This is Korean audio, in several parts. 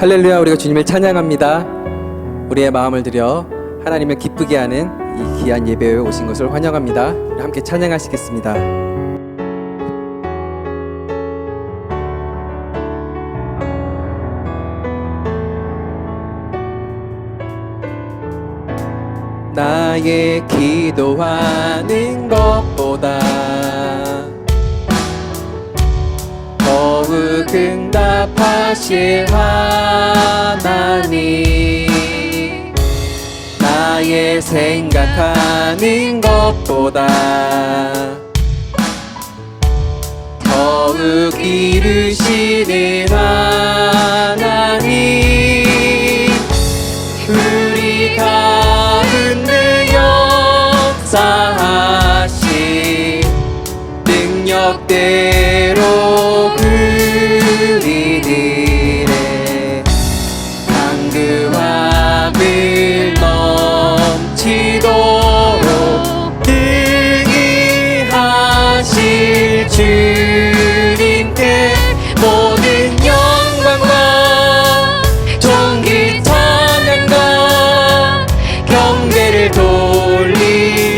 할렐루야, 우리가 주님을 찬양합니다. 우리의 마음을 들여 하나님을 기쁘게 하는 이 귀한 예배에 오신 것을 환영합니다. 우리 함께 찬양하시겠습니다. 나의 기도하는 것보다 더욱 응답하실 하나님, 나의 생각하는 것보다 더욱 이루시는 하나님, 우리 가운데 역사하신 능력대로 우리들의 강구함을 넘치도록 능히 하실 주님께 모든 영광과 존귀 찬양과 경배를 돌릴지어다.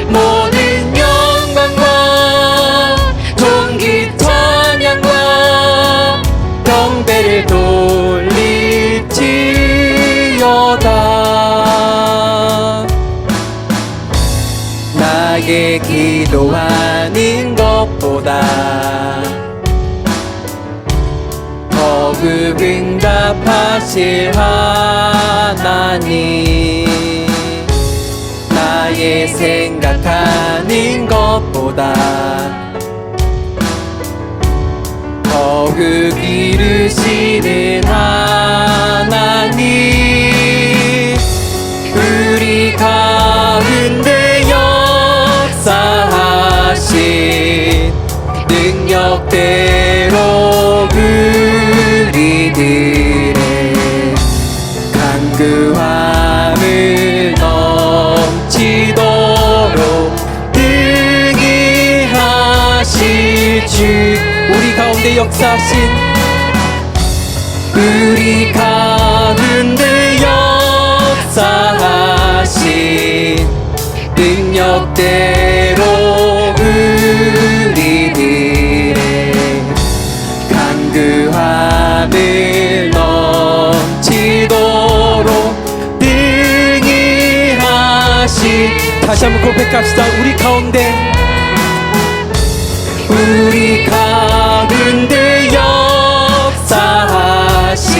모든 영광과 존귀 찬양과 경배를 돌릴지어다. 나의 기도하는 것보다 더욱 응답하실 하나님, 나의 생각하는 것보다 더욱 이루시는 하나님, 우리 가운데 역사하신 능력대로 우리들의 간구함을 넘치도록 능히 하실 주, 우리 가운데 역사하신, 우리 가운데 역사하신 능력대로 우리들의 간구함을 넘치도록 능히 하실, 다시 한번 고백합시다. 우리 가운데 역사하신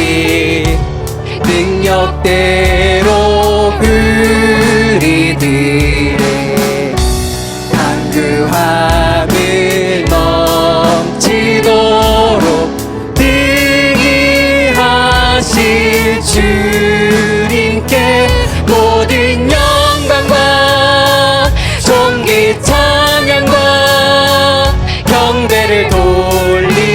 능력대로 우리들의 간구함을 넘치도록 능히 하실 주님께 모든 영광과 존귀 찬양과 경배를 돌릴지어다.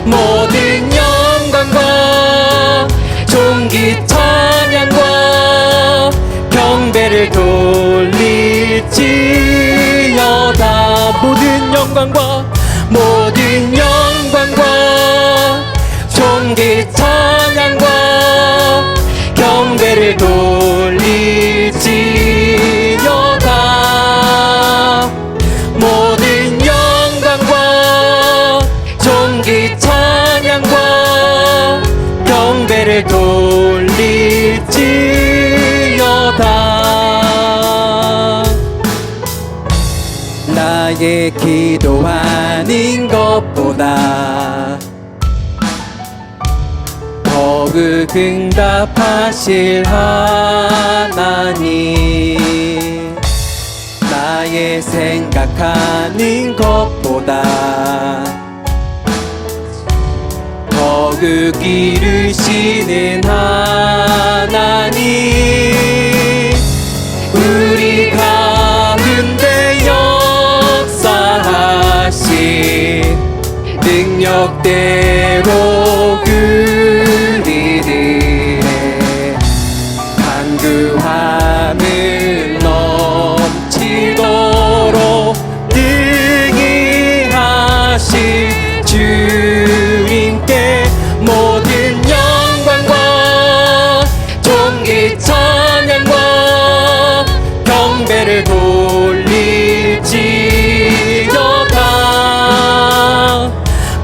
모든 영광과 존귀 찬양과 경배를 돌릴지어다. 모든 영광과 존귀 찬양과 경배를 돌릴지어다. 모든 영광과 존귀 찬양과 경배를 돌릴지어다. 나의 기도하는 것보다 더욱 응답하실 하나님, 나의 생각하는 것보다 더욱 이루시는 하나님, 우리 가운데 역사하신 능력대로 우리들의 간구함을 넘치도록 주님께 모든 영광과 존귀 찬양과 경배를 돌릴지어다.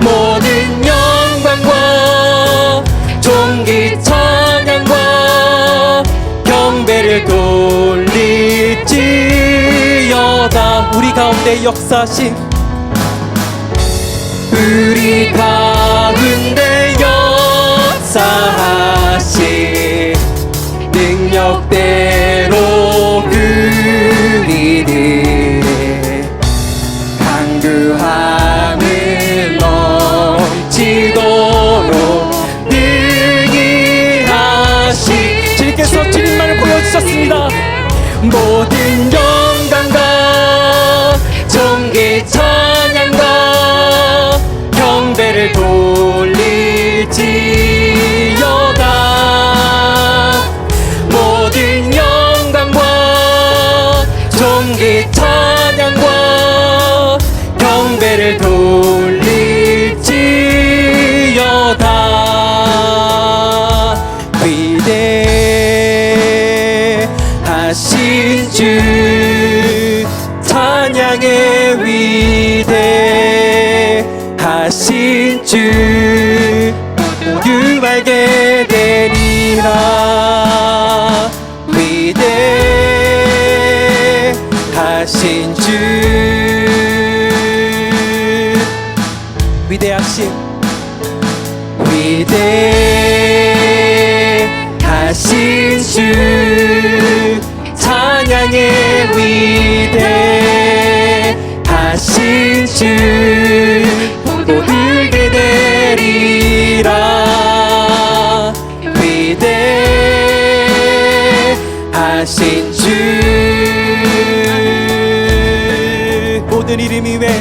모든 영광과 존귀 찬양과 경배를 돌릴지어다. 우리 가운데 역사하신, 우리 가운데 역사하신 능력대로 우리들의 강구함을 넘치도록 능히 하시. 주님께서 주님만을 보여주셨습니다. 모든 영광과 존귀 찬양과 경배를 돌릴지어다. 모든 영광과 존귀 찬양과 경배를 돌릴지어다. 위대하신 주, 찬양의 위대하신 주 모두 알게 되리라. 위대하신 주, 위대하신 주, 찬양의 위대하신 주 모두 알게 되리라. 위대하신 주, 모든 이름 위에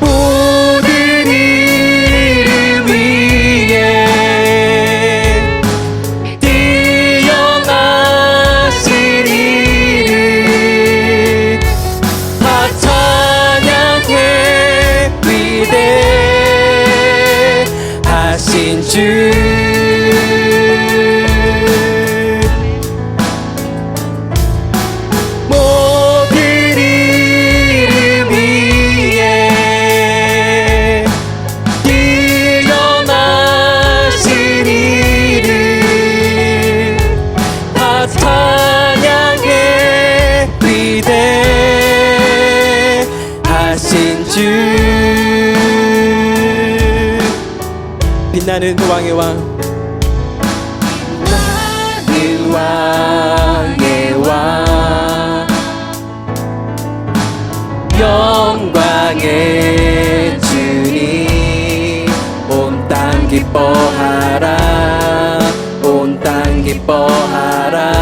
모든 이름 위에 뛰어나신 이름 다 찬양해. 위대하신 주, 빛나는 왕의 왕, 빛나는 왕의 왕, 영광의 주님, 온 땅 기뻐하라, 온 땅 기뻐하라.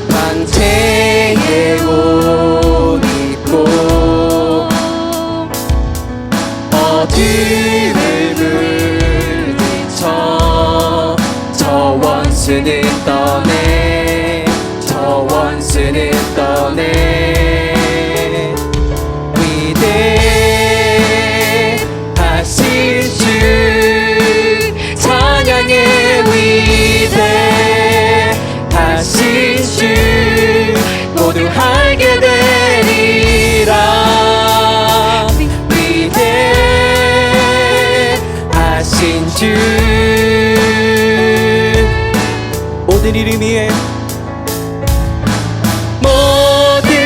황제의 옷 입고 어둠을 물리쳐 저 원수는 떠내, 저 원수는 떠내. 위대하신 주, 찬양의 위대하신 주 모두 알게 되리라. 위대하신 주, 모든 이름 위에 모든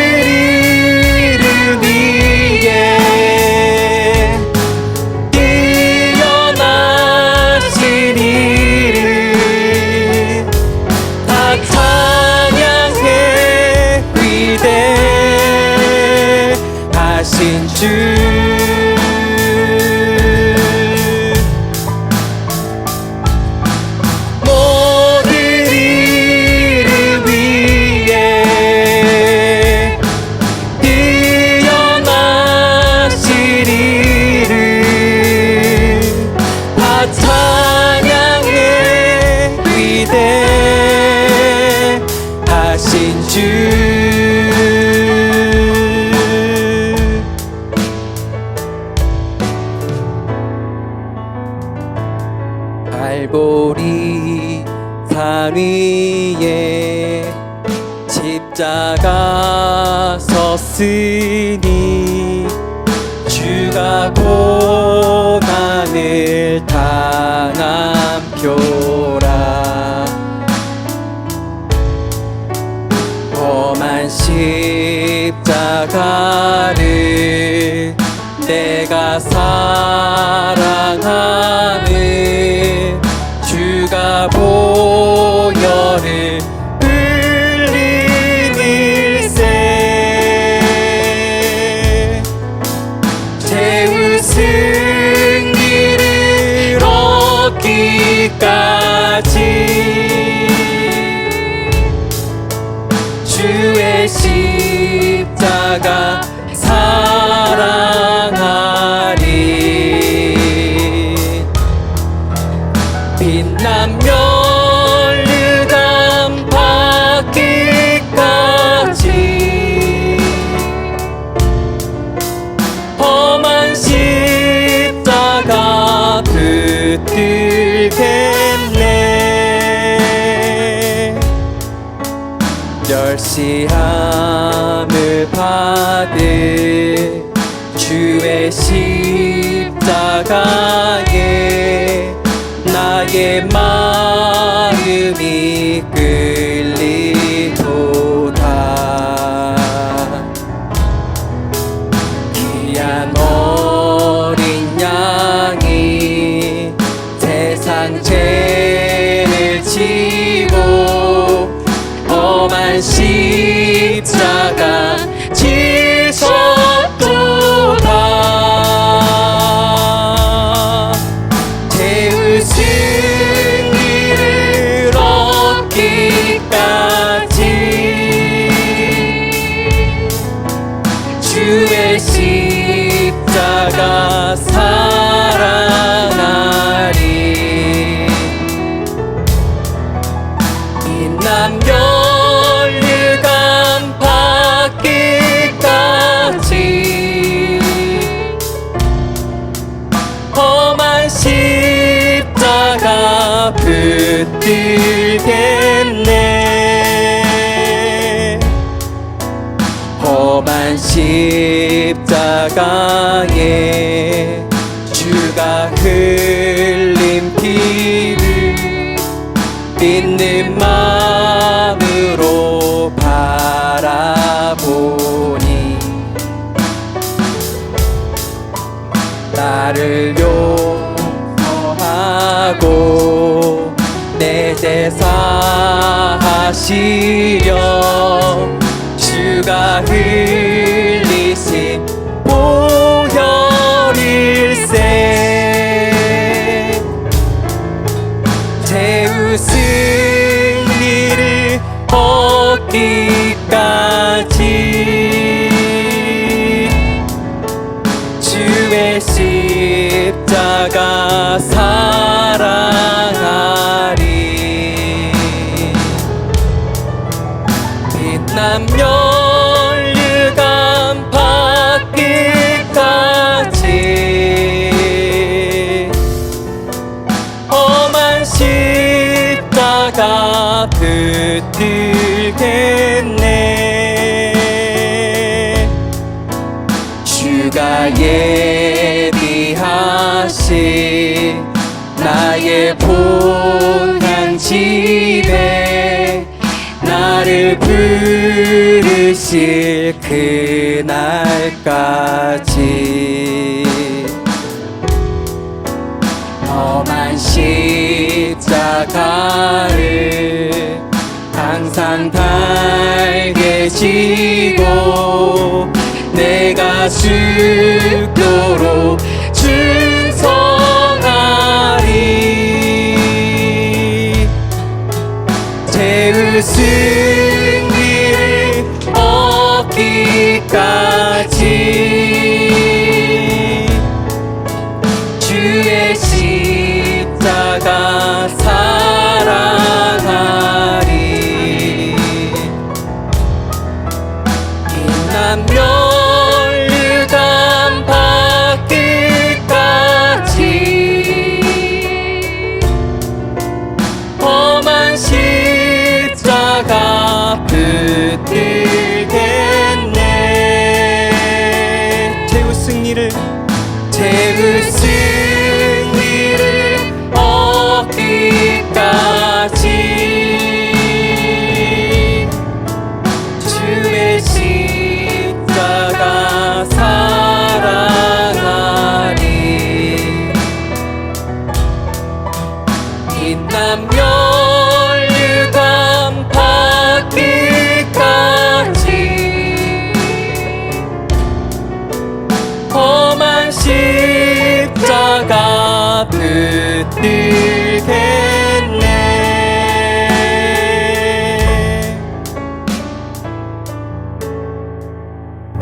십자가 섰으니 주가 고난을 당한 표라. 험한 십자가를 내가 사랑하는 주가 보혈을 흘린 일세 최후 승리를 얻기까지 주의 십자가 사랑하리. 빛난 면류관 받기까지 험한 십자가 붙들겠네. 멸시함을 받을 주의 십자가에 나의 마음이 끌리도다. 귀한 어린 양이 세상 죄를 지고 험한 십자가 지셨도다. 최후 승리를 얻기까지 주의 십자가 사랑하리. 빛난 면류관 받기까지 험한 십자가 붙들겠네. 험한 십자가에 주가 흘린 피를 믿는 마음으로 바라보니 나를 용서하고 내 제사 하시려 주가 흘리신 보혈일세 최후 승리를 얻기까지 주의 십자가 사랑하리. 빛난 면류관 받기까지 험한 십자가 붙들겠네. 주가 예비하신 나의 본향 집에 나를 부르실 그날까지 험한 십자가를 항상 달게 지고 내가 죽도록 충성하리. 최후 승리를 얻기까지 주의 십자가 사랑하리. 빛난 면류관 받기까지 험한 십자가 붙들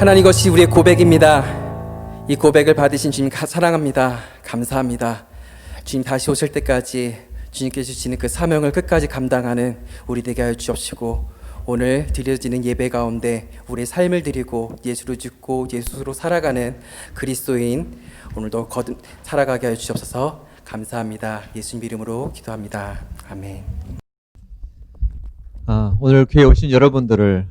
하나님, 이것이 우리의 고백입니다. 이 고백을 받으신 주님 사랑합니다. 감사합니다. 주님 다시 오실 때까지 주님께서 주시는 그 사명을 끝까지 감당하는 우리 되게 하여 주옵시고, 오늘 드려지는 예배 가운데 우리의 삶을 드리고 예수로 죽고 예수로 살아가는 그리스도인 오늘도 거듭 살아가게 하여 주옵소서. 감사합니다. 예수님 이름으로 기도합니다. 아멘. 오늘 교회에 오신 여러분들을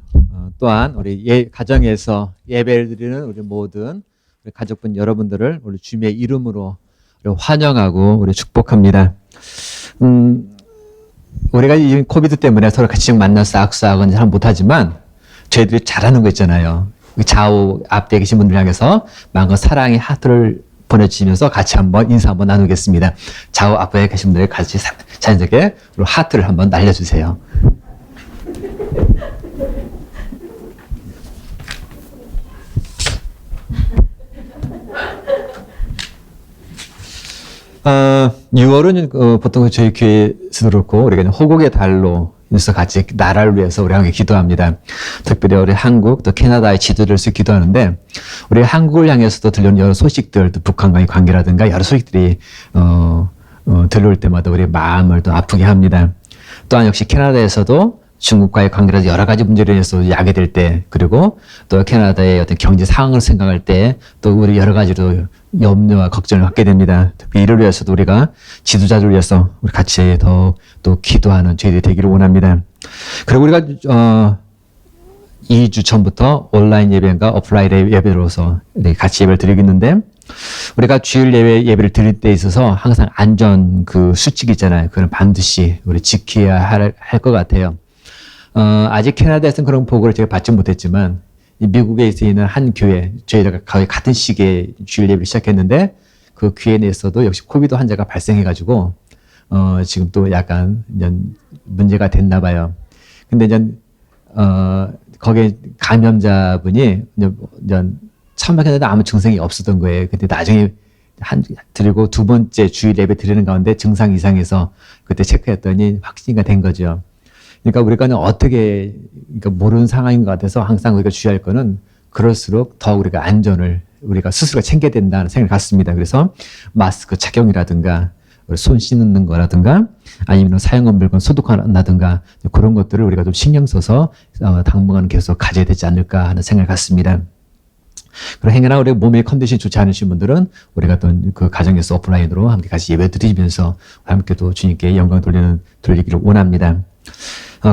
또한 우리 가정에서 예배를 드리는 우리 모든 우리 가족분 여러분들을 우리 주님의 이름으로 우리 환영하고 우리 축복합니다. 우리가 이 코비드 때문에 서로 같이 만나서 악수하거나 잘 못하지만 저희들이 잘하는 거 있잖아요. 좌우 앞에 계신 분들 향해서 마음과 사랑의 하트를 보내주시면서 같이 한번 인사 한번 나누겠습니다. 좌우 앞에 계신 분들 같이 자연스럽게 하트를 한번 날려주세요. 어, 6월은 보통 저희 교회에서도 그렇고 우리가 호국의 달로 인해서 같이 나라를 위해서 우리 함께 기도합니다. 특별히 우리 한국 또 캐나다의 지도를 위해서 기도하는데, 우리 한국을 향해서도 들려오는 여러 소식들, 또 북한과의 관계라든가 여러 소식들이 들려올 때마다 우리 마음을 또 아프게 합니다. 또한 역시 캐나다에서도 중국과의 관계라도 여러 가지 문제로 인해서 야기될 때, 그리고 또 캐나다의 어떤 경제 상황을 생각할 때 또 우리 여러 가지로 염려와 걱정을 갖게 됩니다. 특히 이를 위해서도 우리가 지도자들 위해서 우리 같이 더 또 기도하는 저희들이 되기를 원합니다. 그리고 우리가 2주 전부터 온라인 예배인가 오프라인 예배로서 같이 예배를 드리고 있는데, 우리가 주일 예배를 드릴 때 있어서 항상 안전 그 수칙이 있잖아요. 그건 반드시 우리 지켜야 할 것 같아요. 아직 캐나다에서는 그런 보고를 제가 받지 못했지만, 이 미국에 있는 한 교회, 저희가 거의 같은 시기에 주일 예배를 시작했는데, 그 교회 내에서도 역시 코비드 환자가 발생해가지고, 지금 또 약간 문제가 됐나 봐요. 근데 거기에 감염자분이 처음 봤는데 아무 증상이 없었던 거예요. 근데 나중에 드리고 두 번째 주일 예배 드리는 가운데 증상 이상해서 그때 체크했더니 확진이 된 거죠. 그러니까 우리가 어떻게, 그러니까 모르는 상황인 것 같아서 항상 우리가 주의할 거는 그럴수록 더 우리가 안전을 우리가 스스로 챙겨야 된다는 생각을 갖습니다. 그래서 마스크 착용이라든가 손 씻는 거라든가 아니면 사용한 물건 소독한다든가 그런 것들을 우리가 좀 신경 써서 당분간 계속 가져야 되지 않을까 하는 생각을 갖습니다. 그리고 행여나 우리 몸의 컨디션이 좋지 않으신 분들은 우리가 또 그 가정에서 오프라인으로 함께 같이 예배 드리면서 함께 또 주님께 영광 돌리기를 원합니다.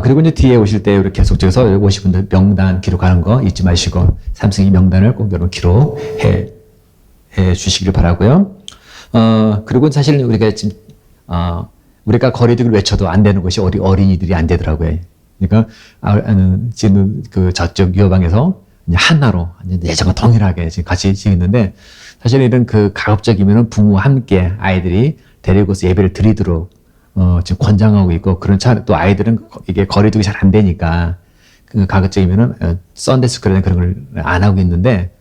그리고 이제 뒤에 오실 때 우리 계속해서 오신 분들 명단 기록하는 거 잊지 마시고 삼성이 명단을 꼭 여러분 기록해 주시기를 바라고요. 그리고 사실 우리가 지금 우리가 거리두기를 외쳐도 안 되는 것이 우리 어린이들이 안 되더라고요. 그러니까 지금 그 저쪽 유어방에서 하나로 예전과 동일하게 지금 같이 있는데, 사실 이런 그 가급적이면은 부모와 함께 아이들이 데리고서 예배를 드리도록 지금 권장하고 있고, 그런 또 아이들은 이게 거리두기 잘 안 되니까 그 가급적이면은 썬데이 스쿨이나 그런 걸 안 하고 있는데,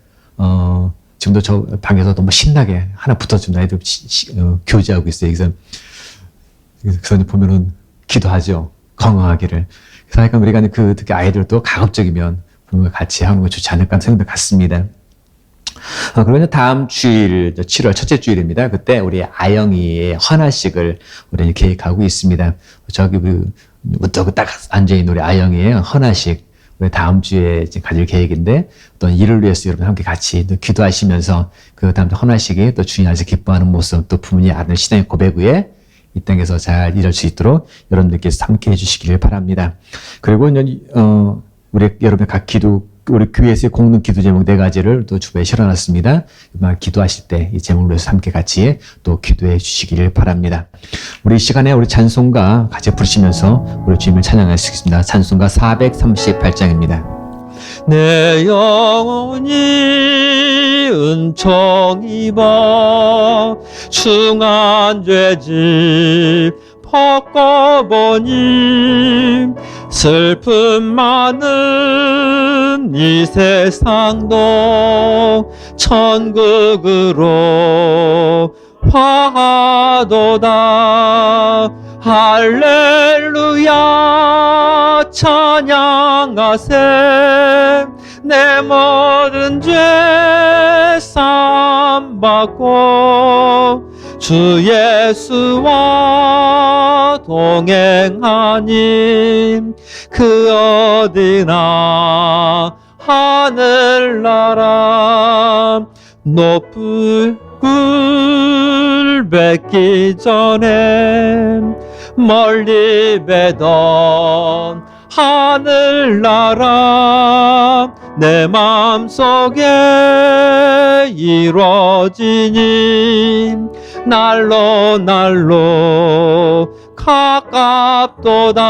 지금도 저 방에서 너무 신나게 하나 붙어준 아이들 교제하고 있어요. 그래서 보면은 기도하죠. 건강하기를. 그래서 약간 우리가 특히 아이들도 가급적이면 부모가 같이 하는 거 좋지 않을까 하는 생각도 같습니다. 그러면 다음 주일, 7월 첫째 주일입니다. 그때 우리 아영이의 헌화식을 우리 계획하고 있습니다. 저기 무더기 딱 앉아있는 우리 아영이의 헌화식, 우리 다음 주에 가질 계획인데, 또 이를 위해서 여러분 함께 같이 또 기도하시면서 그 다음 주 헌화식이 또 주님 안에서 기뻐하는 모습, 또 부모님 아는 신앙의 고백 위에 이 땅에서 잘 이룰 수 있도록 여러분들께서 함께 해주시기를 바랍니다. 그리고 우리 여러분의 우리 교회에서의 공동 기도 제목 4가지를 또 주부에 실어놨습니다. 기도하실 때 이 제목을 위해서 함께 같이 또 기도해 주시기를 바랍니다. 우리 이 시간에 우리 찬송가 같이 부르시면서 우리 주님을 찬양할 수 있습니다. 찬송가 438장입니다. 내 영혼이 은총 입어 중한 죄짐 벗고보니 슬픔 많은 이 세상도 천국으로 화하도다. 할렐루야 찬양하세. 내 모든 죄 사함 받고 주 예수와 동행하니 그 어디나 하늘나라 높을 굴 뱉기 전에 멀리 뵈던 하늘나라 내 맘속에 이루어지니 날로 날로 가깝도다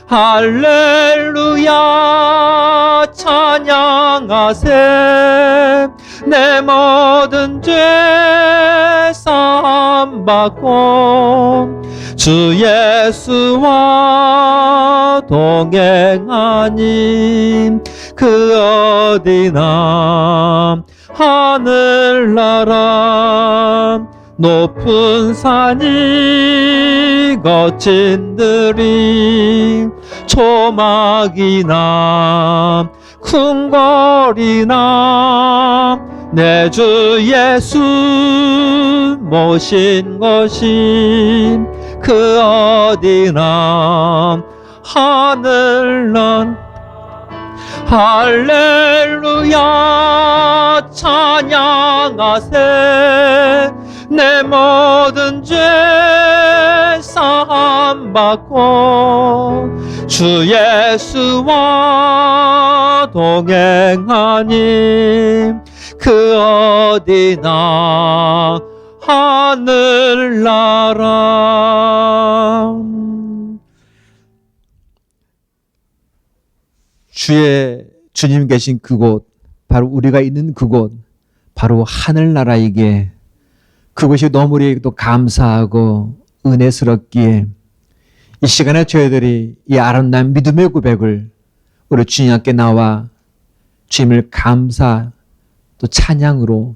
할렐루야 찬양하세 내 모든 죄 사함 받고 주 예수와 동행하니 그 어디나 하늘나라 높은 산이 거친 들이 초막이나 궁궐이나 내 주 예수 모신 것이 그 어디나 하늘난 할렐루야 찬양하세 내 모든 죄 사함 받고 주 예수와 동행하니 그 어디나 하늘나라 주님 계신 그곳, 바로 우리가 있는 그곳, 바로 하늘나라이기에 그것이 너무 우리에게도 감사하고 은혜스럽기에 이 시간에 저희들이 이 아름다운 믿음의 고백을 우리 주님 앞에 나와 주님을 감사 또 찬양으로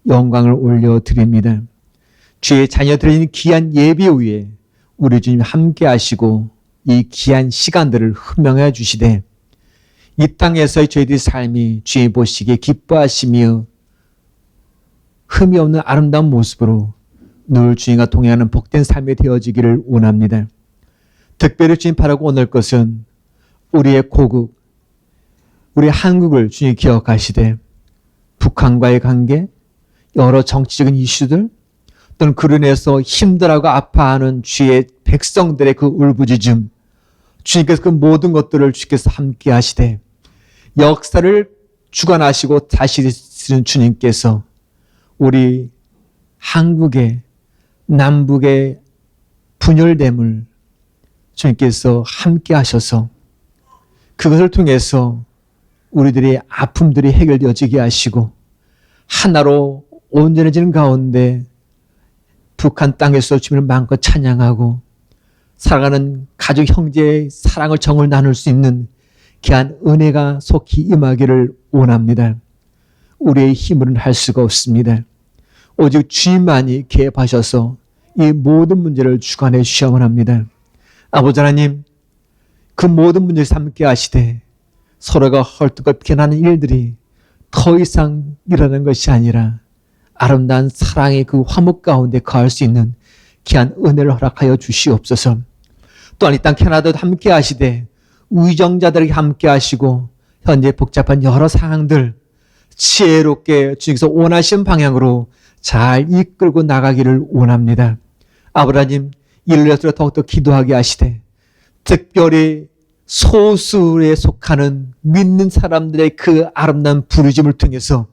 영광을 올려드립니다. 주의 자녀들인 귀한 예배 위에 우리 주님 함께 하시고 이 귀한 시간들을 흠명해 주시되 이 땅에서의 저희들의 삶이 주의 보시기에 기뻐하시며 흠이 없는 아름다운 모습으로 늘 주님과 동행하는 복된 삶이 되어지기를 원합니다. 특별히 주님 바라고 원할 것은 우리의 고국, 우리 한국을 주님 기억하시되 북한과의 관계, 여러 정치적인 이슈들 또는 그로 인해서 힘들어하고 아파하는 주의 백성들의 그 울부짖음 주님께서 그 모든 것들을 주께서 함께 하시되 역사를 주관하시고 다스리시는 주님께서 우리 한국의 남북의 분열됨을 주님께서 함께 하셔서 그것을 통해서 우리들의 아픔들이 해결되어지게 하시고 하나로 온전해지는 가운데 북한 땅에서 주님을 마음껏 찬양하고 살아가는 가족 형제의 사랑을 정을 나눌 수 있는 귀한 은혜가 속히 임하기를 원합니다. 우리의 힘으로는 할 수가 없습니다. 오직 주님만이 개입하셔서 이 모든 문제를 주관해 주셔야만 합니다. 아버지 하나님, 그 모든 문제를 함께 하시되 서로가 헐뜯고 비난하는 일들이 더 이상 일어나는 것이 아니라 아름다운 사랑의 그 화목 가운데 거할 수 있는 귀한 은혜를 허락하여 주시옵소서. 또한 이 땅 캐나다도 함께 하시되 위정자들에게 함께 하시고 현재 복잡한 여러 상황들 지혜롭게 주님께서 원하시는 방향으로 잘 이끌고 나가기를 원합니다. 아버지님, 이를 위해서 더욱더 기도하게 하시되 특별히 소수에 속하는 믿는 사람들의 그 아름다운 부르심을 통해서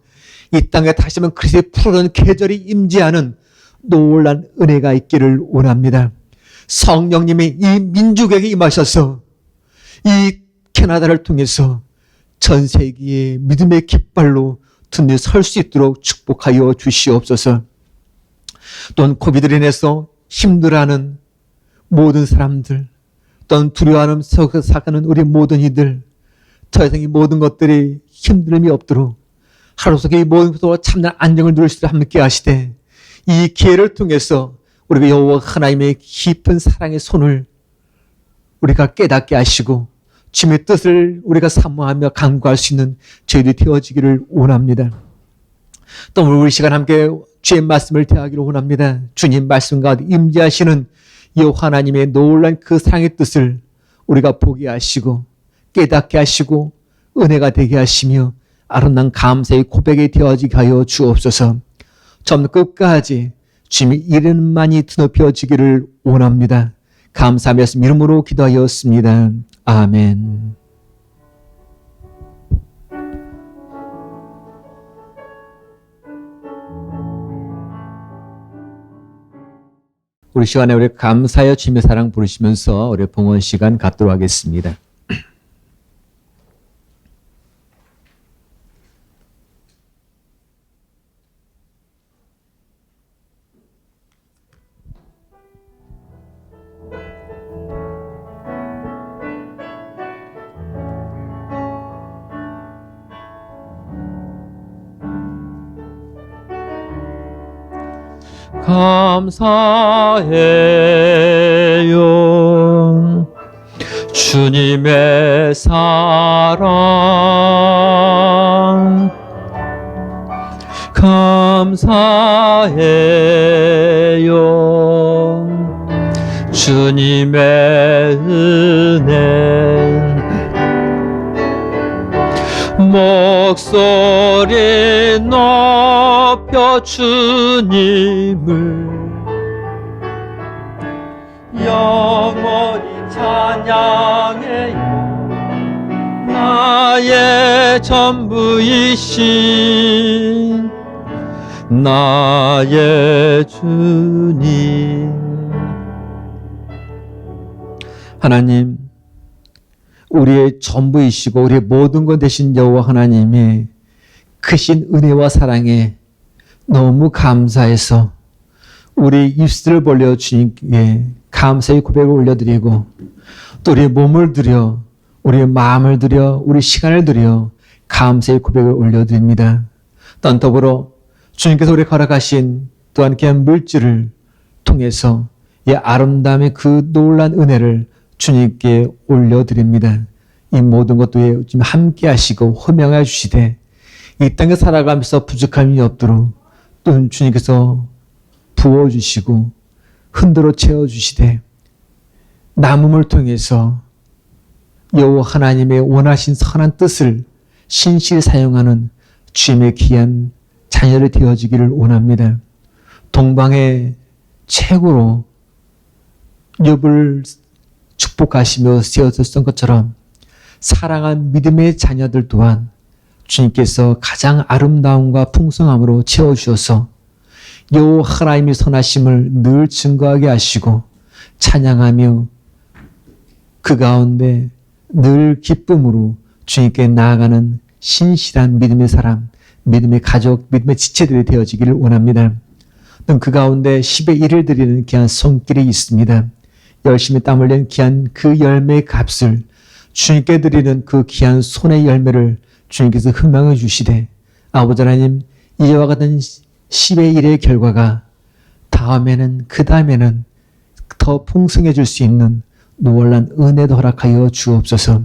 이 땅에 다시 한번 그리스도의 푸른 계절이 임재하는 놀란 은혜가 있기를 원합니다. 성령님이 이 민족에게 임하셔서 이 캐나다를 통해서 전 세계의 믿음의 깃발로 든든히 설 수 있도록 축복하여 주시옵소서. 또한 코비드로 인해서 힘들어하는 모든 사람들, 또는 두려워하는 속에서 살아가는 우리 모든 이들, 더 이상 이 모든 것들이 힘듦이 없도록 하루 속에 이 모든 것으로 참된 안정을 누릴 수 있도록 함께 하시되 이 기회를 통해서 우리가 여호와 하나님의 깊은 사랑의 손을 우리가 깨닫게 하시고 주님의 뜻을 우리가 사모하며 간구할 수 있는 저희들이 되어지기를 원합니다. 또 우리 시간 함께 주의 말씀을 대하기를 원합니다. 주님 말씀 가운데 임재하시는 여호와 하나님의 놀라운 그 사랑의 뜻을 우리가 보게 하시고 깨닫게 하시고 은혜가 되게 하시며 아름다운 감사의 고백이 되어지게 하여 주옵소서. 처음부터 끝까지 주님의 이름만이 드높여지기를 원합니다. 감사하며 이름으로 기도하였습니다. 아멘. 우리 시간에 우리 감사하여 주님의 사랑 부르시면서 우리 봉헌 시간 갖도록 하겠습니다. 감사해요 주님의 사랑 감사해요 주님의 은혜 목소리 높여 주님을 영원히 찬양해요 나의 전부이신 나의 주님. 하나님, 우리의 전부이시고 우리의 모든 것 되신 여호와 하나님의 크신 은혜와 사랑에 너무 감사해서 우리 입술을 벌려 주님께 감사의 고백을 올려드리고 또 우리의 몸을 들여 우리의 마음을 들여 우리 시간을 들여 감사의 고백을 올려드립니다. 또한 더불어 주님께서 우리 허락하신 또한 귀한 물질을 통해서 이 아름다움의 그 놀란 은혜를 주님께 올려드립니다. 이 모든 것도 좀 함께 하시고 허명해 주시되 이 땅에 살아가면서 부족함이 없도록 또 주님께서 부어주시고 흔들어 채워주시되 남음을 통해서 여호와 하나님의 원하신 선한 뜻을 신실히 사용하는 주님의 귀한 자녀를 되어지기를 원합니다. 동방의 최고로 욥을 축복하시며 세워졌던 것처럼 사랑한 믿음의 자녀들 또한 주님께서 가장 아름다움과 풍성함으로 채워주셔서 여호와 하나님의 선하심을 늘 증거하게 하시고 찬양하며 그 가운데 늘 기쁨으로 주님께 나아가는 신실한 믿음의 사람, 믿음의 가족, 믿음의 지체들이 되어지기를 원합니다. 그 가운데 10의 1을 드리는 귀한 손길이 있습니다. 열심히 땀 흘린 귀한 그 열매의 값을 주님께 드리는 그 귀한 손의 열매를 주님께서 흠망해 주시되 아버지 하나님 이와 같은 10의 1의 결과가 다음에는 그 다음에는 더 풍성해질 수 있는 놀란 은혜도 허락하여 주옵소서.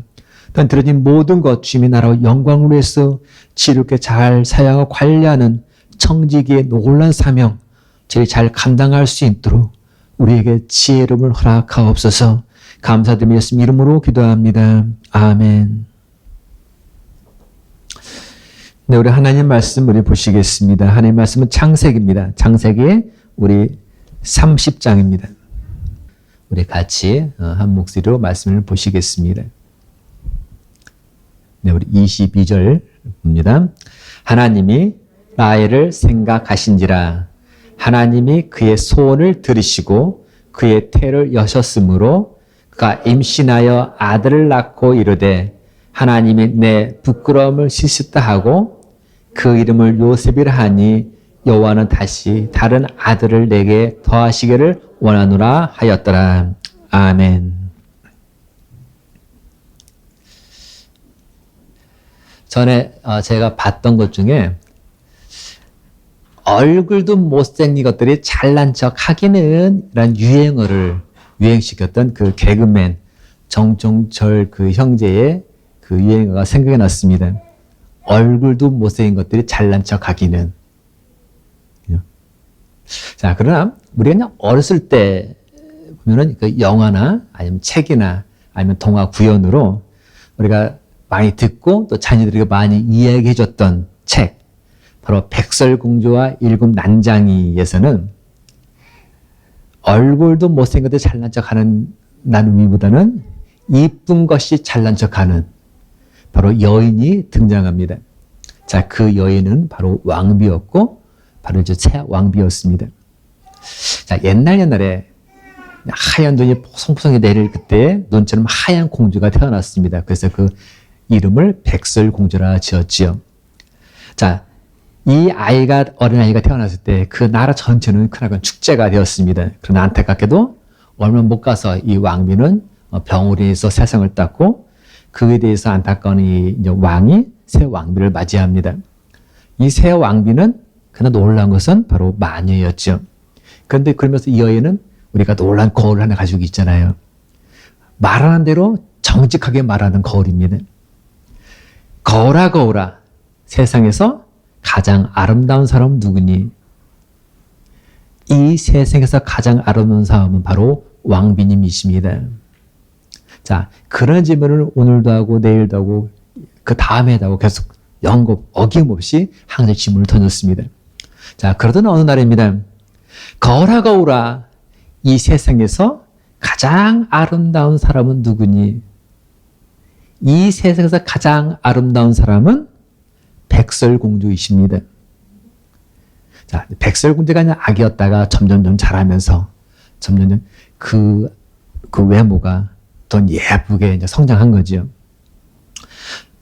또한 드려진 모든 것 주님의 나라와 영광을 위해서 지혜롭게 잘 사용하고 관리하는 청지기의 놀란 사명 저희 잘 감당할 수 있도록 우리에게 지혜로움을 허락하옵소서. 감사드리며 예수님 이름으로 기도합니다. 아멘. 네, 우리 하나님 말씀 우리 보시겠습니다. 하나님 말씀은 창세기입니다. 창세기 우리 30장입니다. 우리 같이 한 목소리로 말씀을 보시겠습니다. 네, 우리 22절 봅니다. 하나님이 라헬을 생각하신지라 하나님이 그의 소원을 들으시고 그의 태를 여셨으므로 그가 임신하여 아들을 낳고 이르되 하나님이 내 부끄러움을 씻었다 하고 그 이름을 요셉이라 하니 여호와는 다시 다른 아들을 내게 더하시기를 원하노라 하였더라. 아멘. 전에 제가 봤던 것 중에 얼굴도 못생긴 것들이 잘난 척 하기는 이런 유행어를 유행시켰던 그 개그맨 정종철 그 형제의 그 유행어가 생각이 났습니다. 얼굴도 못생긴 것들이 잘난 척 하기는. 자, 그러나 우리가 그냥 어렸을 때 보면은 그 영화나 아니면 책이나 아니면 동화 구연으로 우리가 많이 듣고 또 자녀들에게 많이 이야기해 줬던 책, 바로 백설공주와 일곱 난장이에서는 얼굴도 못생긴 것들이 잘난 척 하는 나눔이보다는 이쁜 것이 잘난 척 하는 바로 여인이 등장합니다. 자, 그 여인은 바로 왕비였고, 바로 이제 새 왕비였습니다. 자, 옛날에 하얀 눈이 포송포송히 내릴 그때 눈처럼 하얀 공주가 태어났습니다. 그래서 그 이름을 백설공주라 지었지요. 자, 이 아이가, 어린아이가 태어났을 때 그 나라 전체는 크나큰 축제가 되었습니다. 그러나 안타깝게도 얼마 못 가서 이 왕비는 병으로 인해서 세상을 땄고, 그에 대해서 안타까운 이 왕이 새 왕비를 맞이합니다. 이 새 왕비는 그러나 놀라운 것은 바로 마녀였죠. 그런데 그러면서 이 여인은 우리가 놀라운 거울을 하나 가지고 있잖아요. 말하는 대로 정직하게 말하는 거울입니다. 거울아 거울아, 세상에서 가장 아름다운 사람은 누구니? 이 세상에서 가장 아름다운 사람은 바로 왕비님이십니다. 자, 그런 질문을 오늘도 하고 내일도 하고 그 다음에도 하고 계속 어김없이 항상 질문을 던졌습니다. 자, 그러던 어느 날입니다. 거울아 거울아, 이 세상에서 가장 아름다운 사람은 누구니? 이 세상에서 가장 아름다운 사람은 백설공주이십니다. 자, 백설공주가 그냥 아기였다가 점점 자라면서 점점 그 외모가 더 예쁘게 이제 성장한 거죠.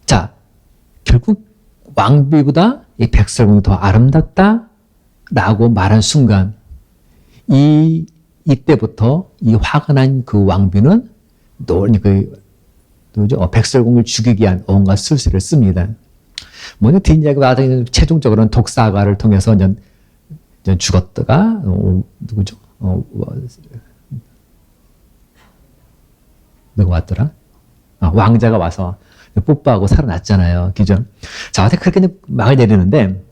자, 결국 왕비보다 이 백설공주 더 아름답다라고 말한 순간 이때부터 이 화가 난 그 왕비는 백설공주를 죽이기 위한 온갖 술수를 씁니다. 뭐냐, 뒷이야기가 나중에 최종적으로는 독사가를 통해서 죽었다가 누구죠? 누가 왔더라? 왕자가 와서 뽀뽀하고 살아났잖아요. 그죠? 자, 어떻게 그렇게 막을 내리는데,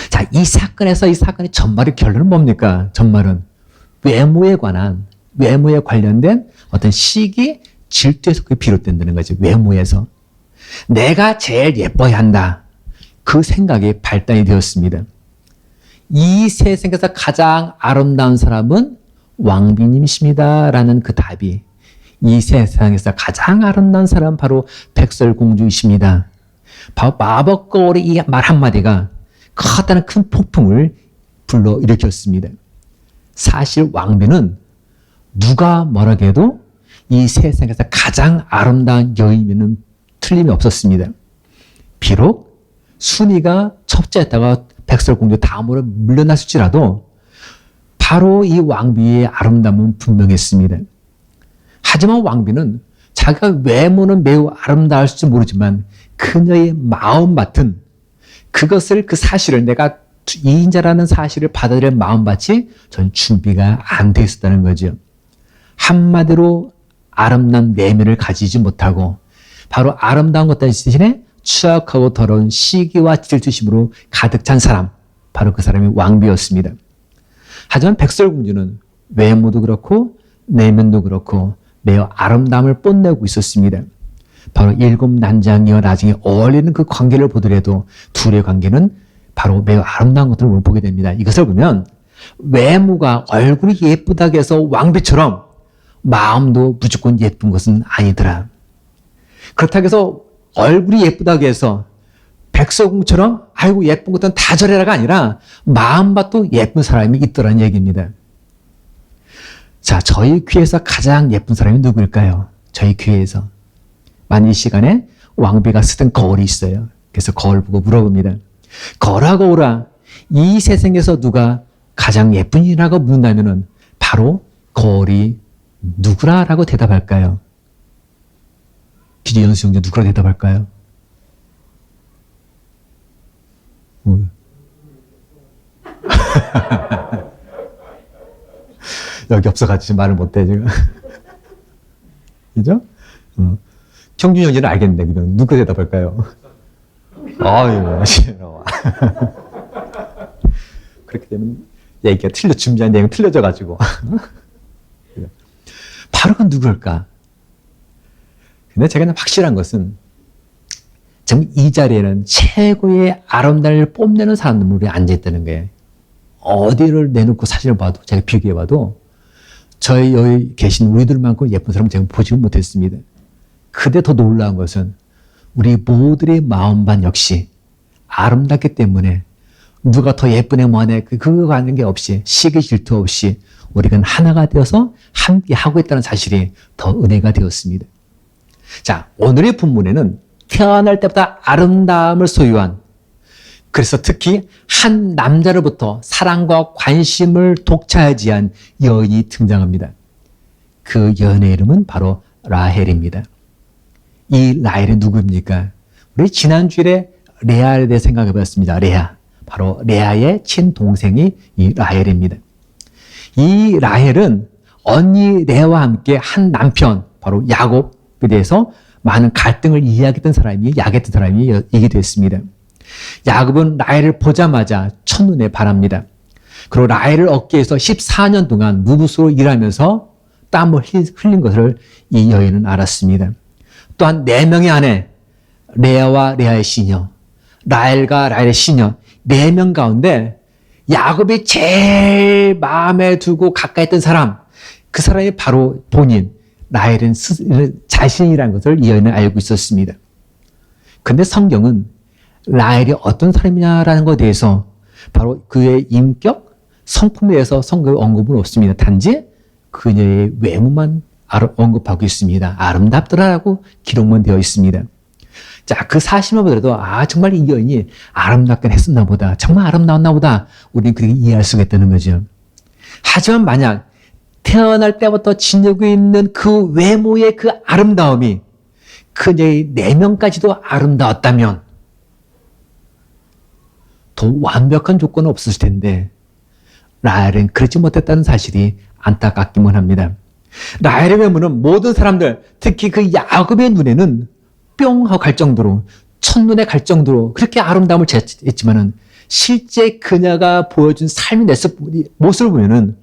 자, 이 사건의 전말의 결론은 뭡니까? 전말은 외모에 관련된 어떤 시기, 질투에서 그게 비롯된다는 거지. 외모에서. 내가 제일 예뻐야 한다. 그 생각이 발단이 되었습니다. 이 세상에서 가장 아름다운 사람은 왕비님이십니다. 라는 그 답이, 이 세상에서 가장 아름다운 사람은 바로 백설공주이십니다. 바로 마법 거울의 이 말 한마디가 커다란 큰 폭풍을 불러일으켰습니다. 사실 왕비는 누가 뭐라고 해도 이 세상에서 가장 아름다운 여인이면 틀림이 없었습니다. 비록 순이가 첫째였다가 백설공주 다음으로 물러났을지라도 바로 이 왕비의 아름다움은 분명했습니다. 하지만 왕비는 자기가 외모는 매우 아름다울지 모르지만 그녀의 마음밭은 그것을, 그 사실을, 내가 이인자라는 사실을 받아들일 마음밭이 전 준비가 안 돼 있었다는 거죠. 한마디로 아름다운 내면을 가지지 못하고 바로 아름다운 것 대신에 추악하고 더러운 시기와 질투심으로 가득 찬 사람, 바로 그 사람이 왕비였습니다. 하지만 백설공주는 외모도 그렇고 내면도 그렇고 매우 아름다움을 뽐내고 있었습니다. 바로 일곱 난장이와 나중에 어울리는 그 관계를 보더라도 둘의 관계는 바로 매우 아름다운 것들을 보게 됩니다. 이것을 보면 외모가, 얼굴이 예쁘다고 해서 왕비처럼 마음도 무조건 예쁜 것은 아니더라. 그렇다고 해서 얼굴이 예쁘다고 해서 백설공주처럼 아이고 예쁜 것들은 다 저래라가 아니라 마음밭도 예쁜 사람이 있더라는 얘기입니다. 자, 저희 귀에서 가장 예쁜 사람이 누구일까요? 저희 귀에서. 만일 이 시간에 왕비가 쓰던 거울이 있어요. 그래서 거울 보고 물어봅니다. 거울아 거울아, 이 세상에서 누가 가장 예쁜이라고 묻는다면은 바로 거울이 누구라라고 대답할까요? 기지연수 형제 누구라 대답할까요? 여기 없어가지고 말을 못해 지금. 그죠? 경준 형제는 알겠는데 그러면 누가 대답할까요? 아유, 싫어. 그렇게 되면 얘기가 준비한 내용 틀려져가지고. 바로 그건 누굴까? 근데 제가 확실한 것은 정말 이 자리에는 최고의 아름다움을 뽐내는 사람들이 앉아있다는 거예요. 어디를 내놓고 사진을 봐도, 제가 비교해봐도 저희 여기 계신 우리들만큼 예쁜 사람은 제가 보지 못했습니다. 그데 더 놀라운 것은 우리 모두의 마음반 역시 아름답기 때문에 누가 더 예쁘네 뭐하네 그거 하는 게 없이 시기 질투 없이 우리가 하나가 되어서 함께 하고 있다는 사실이 더 은혜가 되었습니다. 자, 오늘의 본문에는 태어날 때보다 아름다움을 소유한, 그래서 특히 한 남자로부터 사랑과 관심을 독차지한 여인이 등장합니다. 그 여인의 이름은 바로 라헬입니다. 이 라헬은 누구입니까? 우리 지난주에 레아에 대해 생각해 봤습니다. 레아. 바로 레아의 친동생이 이 라헬입니다. 이 라헬은 언니 레아와 함께 한 남편, 바로 야곱에 대해서 많은 갈등을 이야기했던 사람이 이게 됐습니다. 야곱은 라헬을 보자마자 첫눈에 반합니다. 그리고 라헬을 어깨에서 14년 동안 무부수로 일하면서 땀을 흘린 것을 이 여인은 알았습니다. 또한 4명의 아내, 레아와 레아의 시녀, 라헬과 라헬의 시녀, 4명 가운데 야곱이 제일 마음에 두고 가까이 했던 사람, 그 사람이 바로 본인, 라헬은 자신이라는 것을 이 여인은 알고 있었습니다. 근데 성경은 라헬이 어떤 사람이냐라는 것에 대해서 바로 그의 인격, 성품에 대해서 성경에 언급은 없습니다. 단지 그녀의 외모만 언급하고 있습니다. 아름답더라라고 기록만 되어 있습니다. 자, 그 사실만 보더라도 정말 이 여인이 아름답긴 했었나 보다. 정말 아름다웠나 보다. 우리는 그렇게 이해할 수가 있다는 거죠. 하지만 만약 태어날 때부터 지니고 있는 그 외모의 그 아름다움이 그녀의 내면까지도 아름다웠다면 더 완벽한 조건은 없었을 텐데 라헬은 그렇지 못했다는 사실이 안타깝기만 합니다. 라헬의 외모는 모든 사람들, 특히 그 야곱의 눈에는 뿅 하고 갈 정도로, 첫눈에 갈 정도로 그렇게 아름다움을 제했지만은 실제 그녀가 보여준 삶의 모습을 보면은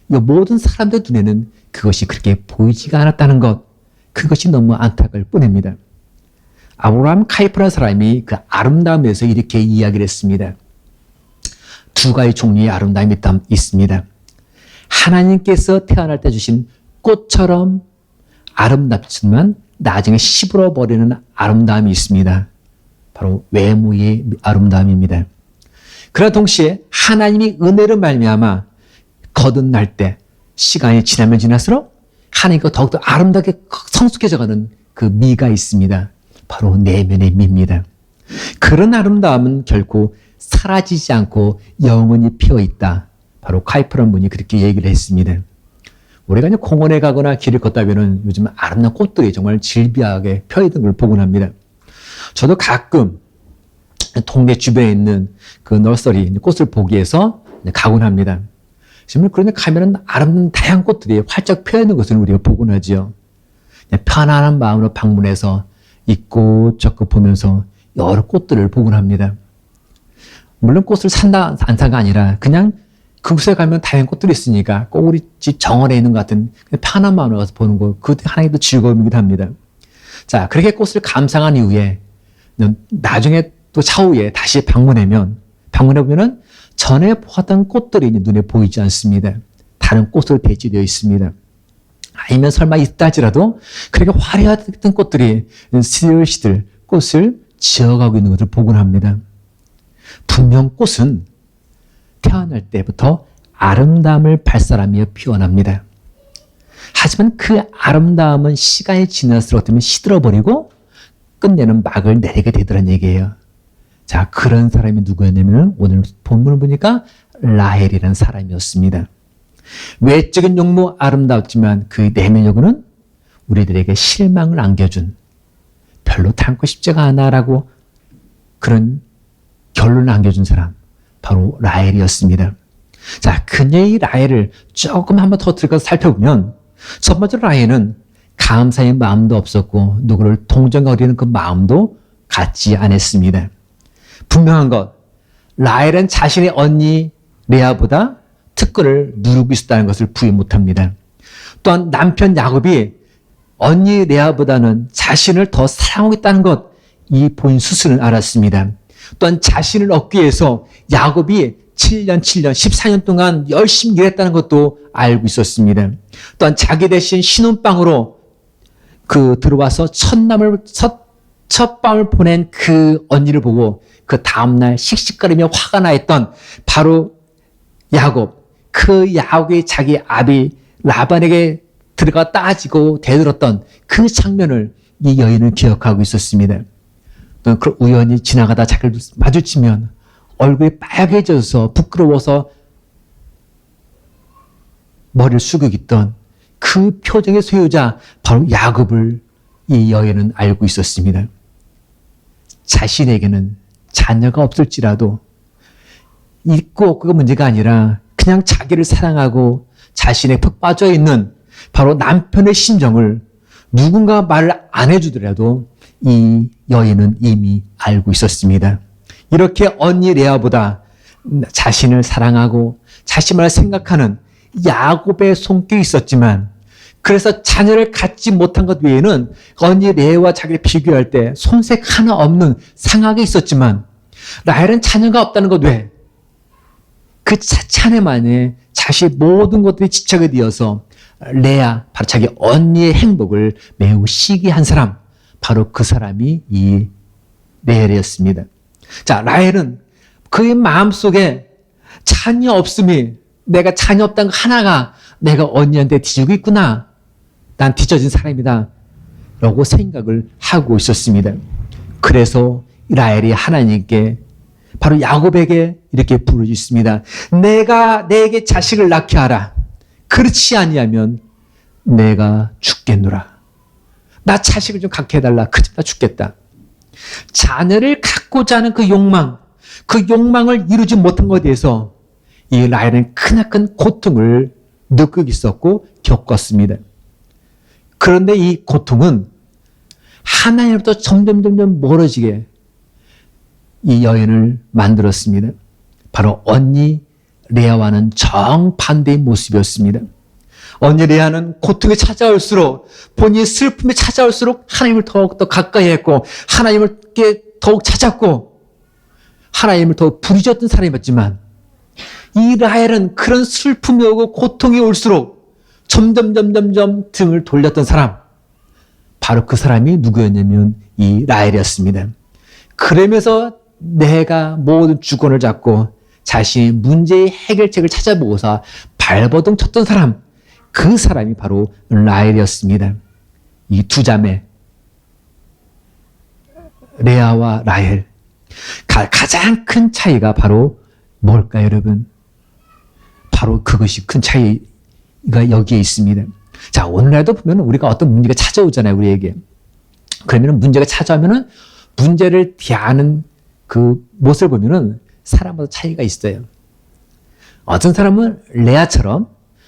모든 사람들 눈에는 그것이 그렇게 보이지가 않았다는 것, 그것이 너무 안타까울 뿐입니다. 아브라함 카이프라는 사람이 그 아름다움에 대해서 이렇게 이야기를 했습니다. 2가지 종류의 아름다움이 있습니다. 하나님께서 태어날 때 주신 꽃처럼 아름답지만 나중에 시들어 버리는 아름다움이 있습니다. 바로 외모의 아름다움입니다. 그러나 동시에 하나님이 은혜로 말미암아 거듭날 때 시간이 지나면 지날수록 하나님과 더욱더 아름답게 성숙해져가는 그 미가 있습니다. 바로 내면의 미입니다. 그런 아름다움은 결코 사라지지 않고 영원히 피어있다. 바로 카이프라는 분이 그렇게 얘기를 했습니다. 우리가 이제 공원에 가거나 길을 걷다 보면 요즘 아름다운 꽃들이 정말 질비하게 펴있는 걸 보곤 합니다. 저도 가끔 동네 주변에 있는 그 너서리 꽃을 보기 위해서 가곤 합니다. 지금 그런데 가면은 아름다운 다양한 꽃들이 활짝 펴있는 것을 우리가 보곤 하지요. 편안한 마음으로 방문해서 이 꽃 저 꽃 보면서 여러 꽃들을 보곤 합니다. 물론 꽃을 산다 안 사가 아니라 그냥 그곳에 가면 다양한 꽃들이 있으니까 꼭 우리 집 정원에 있는 것 같은 편한 마음으로 가서 보는 거, 그것도 하나의 또 즐거움이기도 합니다. 자, 그렇게 꽃을 감상한 이후에 나중에 또 차후에 다시 방문해보면은 전에 보았던 꽃들이 눈에 보이지 않습니다. 다른 꽃으로 대지되어 있습니다. 아니면 설마 있다 할지라도 그렇게 화려했던 꽃들이 시들시들 꽃을 지어가고 있는 것을 보곤 합니다. 분명 꽃은 태어날 때부터 아름다움을 발산하며 피어납니다. 하지만 그 아름다움은 시간이 지날수록 어쩌면 시들어버리고 끝내는 막을 내리게 되더란 얘기예요. 자, 그런 사람이 누구였냐면 오늘 본문을 보니까 라헬이라는 사람이었습니다. 외적인 용모 아름답지만 그 내면적으로는 우리들에게 실망을 안겨준, 별로 닮고 싶지가 않아라고 그런 결론을 안겨준 사람, 바로 라헬이었습니다. 자, 그녀의 라헬을 조금 한번 더 들어가서 살펴보면 첫 번째로 라헬은 감사의 마음도 없었고 누구를 동정하려는 그 마음도 갖지 않았습니다. 분명한 것, 라헬은 자신의 언니 레아보다 특권을 누리고 있었다는 것을 부인 못합니다. 또한 남편 야곱이 언니 레아보다는 자신을 더 사랑하고 있다는 것, 이 본인 스스로는 알았습니다. 또한 자신을 얻기 위해서 야곱이 7년, 14년 동안 열심히 일했다는 것도 알고 있었습니다. 또한 자기 대신 신혼방으로 들어와서 첫 밤을 보낸 그 언니를 보고 그 다음날 씩씩거리며 화가 나 있던 바로 야곱, 그 야곱이 자기 아비 라반에게 들어가 따지고 대들었던 그 장면을 이 여인은 기억하고 있었습니다. 또 우연히 지나가다 자기를 마주치면 얼굴이 빨개져서 부끄러워서 머리를 숙이던 그 표정의 소유자 바로 야곱을 이 여인은 알고 있었습니다. 자신에게는 자녀가 없을지라도 있고 없고가 문제가 아니라 그냥 자기를 사랑하고 자신에 푹 빠져 있는 바로 남편의 심정을 누군가 말을 안 해주더라도 이 여인은 이미 알고 있었습니다. 이렇게 언니 레아보다 자신을 사랑하고 자신을 생각하는 야곱의 손길이 있었지만, 그래서 자녀를 갖지 못한 것 외에는 언니 레아와 자기를 비교할 때 손색 하나 없는 상하게 있었지만, 라헬은 자녀가 없다는 것 외에 그 자찬에만에 자신의 모든 것들이 집착이 되어서 레아, 바로 자기 언니의 행복을 매우 시기한 사람, 바로 그 사람이 이 라헬이었습니다. 자, 라헬은 그의 마음속에 자녀 없음이, 내가 자녀 없다는 거 하나가 내가 언니한테 뒤지고 있구나, 난 뒤처진 사람이다 라고 생각을 하고 있었습니다. 그래서 라헬이 하나님께 바로 야곱에게 이렇게 부르짖습니다. 내가 내게 자식을 낳게 하라. 그렇지 아니하면 내가 죽겠노라. 나 자식을 좀 갖게 해달라. 그치, 나 죽겠다. 자녀를 갖고자 하는 그 욕망을 이루지 못한 것에 대해서 이 라헬은 크나큰 고통을 느끼고 있었고 겪었습니다. 그런데 이 고통은 하나님으로부터 점점 멀어지게 이 여인을 만들었습니다. 바로 언니 레아와는 정반대의 모습이었습니다. 언니 레아는 고통이 찾아올수록, 본인의 슬픔이 찾아올수록 하나님을 더욱더 가까이 했고 하나님을 더욱 찾았고 하나님을 더 부르짖었던 사람이었지만, 이 라헬은 그런 슬픔이 오고 고통이 올수록 점점 등을 돌렸던 사람, 바로 그 사람이 누구였냐면 이 라헬이었습니다. 그러면서 내가 모든 주권을 잡고 자신의 문제의 해결책을 찾아보고서 발버둥 쳤던 사람, 그 사람이 바로 라헬이었습니다. 이 두 자매 레아와 라헬, 가장 큰 차이가 바로 뭘까요, 여러분? 바로 그것이 큰 차이가 여기에 있습니다. 자, 오늘날도 보면 우리가 어떤 문제가 찾아오잖아요, 우리에게. 그러면 문제가 찾아오면 문제를 대하는 그 모습을 보면은 사람마다 차이가 있어요. 어떤 사람은 레아처럼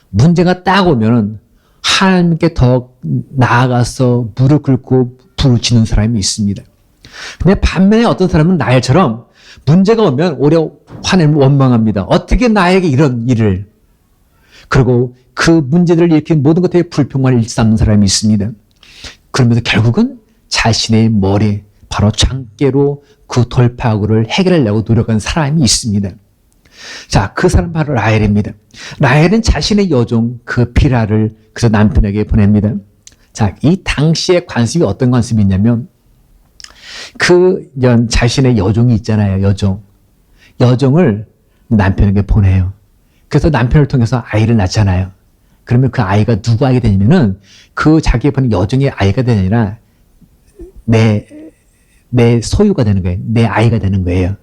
문제가 딱 오면은 하나님께 더 나아가서 무릎 꿇고 부르짖는 사람이 있습니다. 근데 반면에 어떤 사람은 라헬처럼 문제가 오면 오히려 하나님을 원망합니다. 어떻게 나에게 이런 일을, 그리고 그 문제들을 일으킨 모든 것에 불평을 일삼는 사람이 있습니다. 그러면서 결국은 자신의 머리, 바로 장깨로 그 돌파구를 해결하려고 노력하는 사람이 있습니다. 자, 그 사람 바로 라헬입니다. 라헬은 자신의 여종 그 비라를 그래서 남편에게 보냅니다. 자, 이 당시의 관습이 어떤 관습이 있냐면, 자신의 여종이 있잖아요, 여종을 남편에게 보내요. 그래서 남편을 통해서 아이를 낳잖아요. 그러면 그 아이가 누구 아이가 되냐면은 그 자기의 보낸 여종의 아이가 되는 아니라 내 소유가 되는 거예요. 내 아이가 되는 거예요.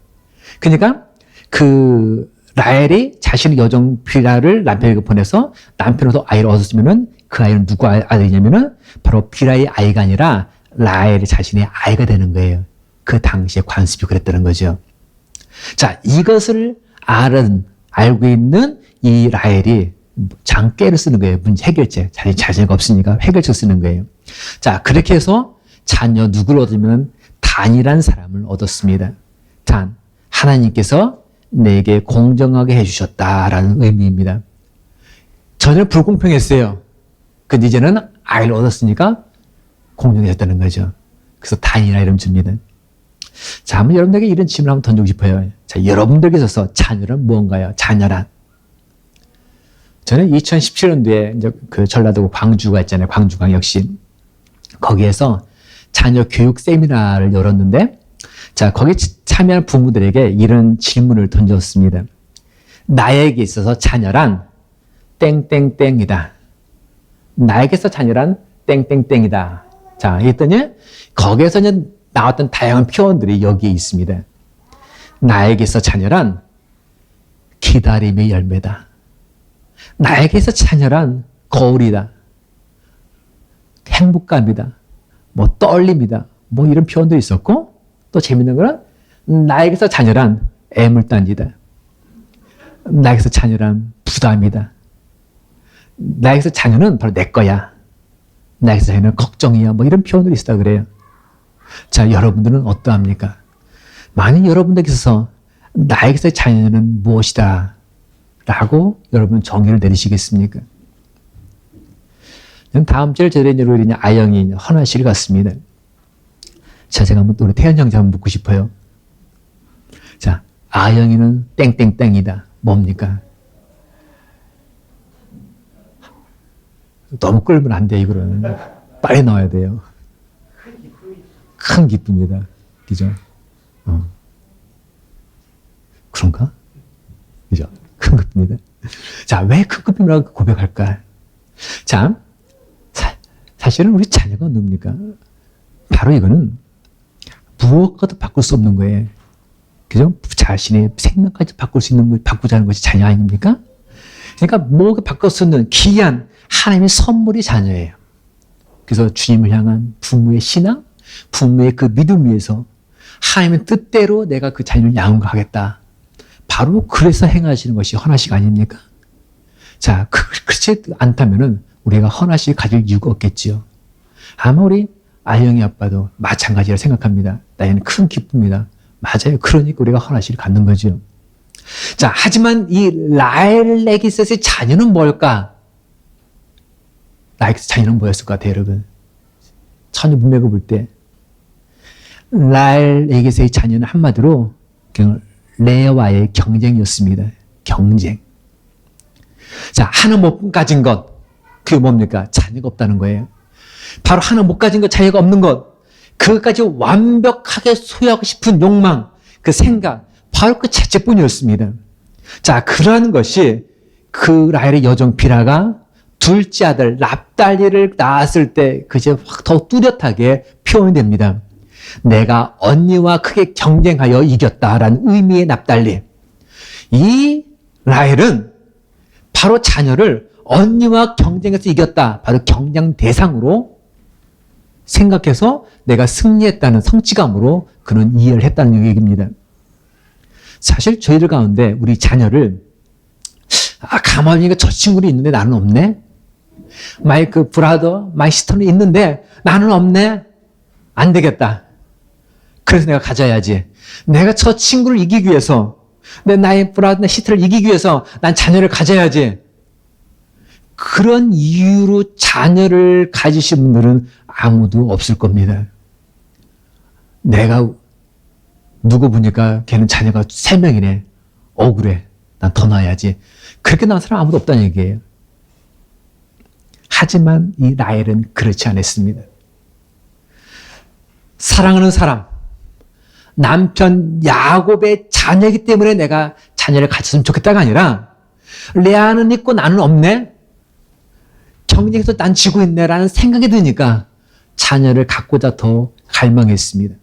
그러니까 그 라헬이 자신의 여종 비라를 남편에게 보내서 남편으로서 아이를 얻었으면은 그 아이는 누구 아이냐면은 바로 비라의 아이가 아니라 라헬이 자신의 아이가 되는 거예요. 그 당시에 관습이 그랬다는 거죠. 자, 이것을 알고 있는 이 라헬이 장깨를 쓰는 거예요. 문제 해결책. 자신이 자신이 없으니까 해결책 쓰는 거예요. 자, 그렇게 해서 자녀 누구를 얻으면 단이란 사람을 얻었습니다. 단, 하나님께서 내게 공정하게 해주셨다라는 의미입니다. 전혀 불공평했어요. 근데 이제는 아이를 얻었으니까 공정해졌다는 거죠. 그래서 단이라 이름 줍니다. 자, 한번 여러분들에게 이런 질문을 한번 던지고 싶어요. 자, 여러분들께 있어서 자녀란 무언가요? 자녀란. 저는 2017년도에 이제 그 전라도 광주가 있잖아요. 광주광역시. 거기에서 자녀 교육 세미나를 열었는데, 자, 거기에 참여한 부모들에게 이런 질문을 던졌습니다. 나에게 있어서 자녀란 땡땡땡이다. 나에게 있어서 자녀란 땡땡땡이다. 자, 이랬더니 거기에서 이제 나왔던 다양한 표현들이 여기에 있습니다. 나에게서 자녀란 기다림의 열매다. 나에게서 자녀란 거울이다. 행복감이다. 뭐 떨림이다. 뭐 이런 표현도 있었고, 또 재밌는 거는 나에게서 자녀란 애물단지다. 나에게서 자녀란 부담이다. 나에게서 자녀는 바로 내 거야. 나에게서 자녀는 걱정이야. 뭐 이런 표현들이 있다 그래요. 자, 여러분들은 어떠합니까? 만약 여러분들께서 나에게서 자녀는 무엇이다 라고 여러분 정의를 내리시겠습니까? 다음 주에 저희 일요일이냐 아영이 헌화실 갔습니다. 자, 제가 한번 우리 태연 형제 한번 묻고 싶어요. 자, 아영이는 땡땡땡이다. 뭡니까? 너무 끌면 안 돼, 이거는. 빨리 나와야 돼요. 큰 기쁨이다. 그죠? 그런가? 그죠? 큰 기쁨이다. 자, 왜 큰 기쁨이라고 고백할까? 자, 사실은 우리 자녀가 누굽니까? 바로 이거는 무엇과도 바꿀 수 없는 거예요. 그죠? 자신의 생명까지 바꿀 수 있는 걸 바꾸자는 것이 자녀 아닙니까? 그러니까 뭐가 바꿀 수 없는 귀한 하나님의 선물이 자녀예요. 그래서 주님을 향한 부모의 신앙, 부모의 그 믿음 위에서 하나님의 뜻대로 내가 그 자녀를 양육하겠다. 바로 그래서 행하시는 것이 헌화식 아닙니까? 자, 그렇지 않다면은 우리가 헌화식 가질 이유가 없겠지요. 아마 우리 아영이 아빠도 마찬가지라 생각합니다. 나에는 큰 기쁨이다. 맞아요. 그러니까 우리가 헌화식을 갖는 거죠. 자, 하지만 이 라헬에게 있어서의 자녀는 뭘까? 라헬에게 자녀는 뭐였을 것 같아요, 여러분? 천녀 문맥을 볼 때 라헬에게서의 자녀는 한마디로 그냥 레아와의 경쟁이었습니다. 경쟁. 자, 하나 못 가진 것, 그게 뭡니까? 자녀가 없다는 거예요. 바로 하나 못 가진 것, 자녀가 없는 것, 그것까지 완벽하게 소유하고 싶은 욕망, 그 생각, 바로 그 자체뿐이었습니다. 자, 그러한 것이 그 라헬의 여종 비라가 둘째 아들 납달리를 낳았을 때 그제 확 더 뚜렷하게 표현됩니다. 내가 언니와 크게 경쟁하여 이겼다라는 의미의 납달리. 이 라헬은 바로 자녀를 언니와 경쟁해서 이겼다. 바로 경쟁 대상으로 생각해서 내가 승리했다는 성취감으로 그는 이해를 했다는 얘기입니다. 사실 저희들 가운데 우리 자녀를 가만히 저 친구는 있는데 나는 없네. 마이 그 브라더, 마이 시스터는 있는데 나는 없네. 안 되겠다. 그래서 내가 가져야지. 내가 저 친구를 이기기 위해서, 나의 브라더, 내 시스터를 이기기 위해서 난 자녀를 가져야지. 그런 이유로 자녀를 가지신 분들은 아무도 없을 겁니다. 내가 누구 보니까 걔는 자녀가 3명이네. 억울해. 난 더 낳아야지. 그렇게 낳은 사람 아무도 없다는 얘기예요. 하지만 이 라헬은 그렇지 않았습니다. 사랑하는 사람, 남편 야곱의 자녀이기 때문에 내가 자녀를 가졌으면 좋겠다가 아니라 레아는 있고 나는 없네. 경쟁에서 난 지고 있네라는 생각이 드니까 자녀를 갖고자 더 갈망했습니다.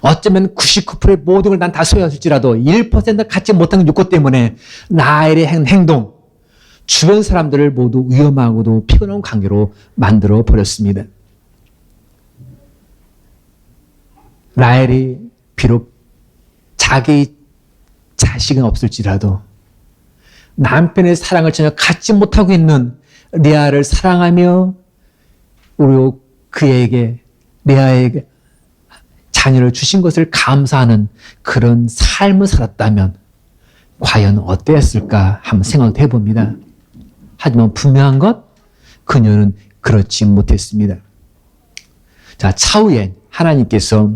어쩌면 99%의 모든 걸 난 다 소유했을지라도 1% 갖지 못한 욕구 때문에 라헬의 행동, 주변 사람들을 모두 위험하고도 피곤한 관계로 만들어 버렸습니다. 라헬이 비록 자기 자식은 없을지라도 남편의 사랑을 전혀 갖지 못하고 있는 레아를 사랑하며 그리고 그에게 레아에게 자녀를 주신 것을 감사하는 그런 삶을 살았다면 과연 어땠을까 한번 생각해 봅니다. 하지만 분명한 것, 그녀는 그렇지 못했습니다. 자, 차후에 하나님께서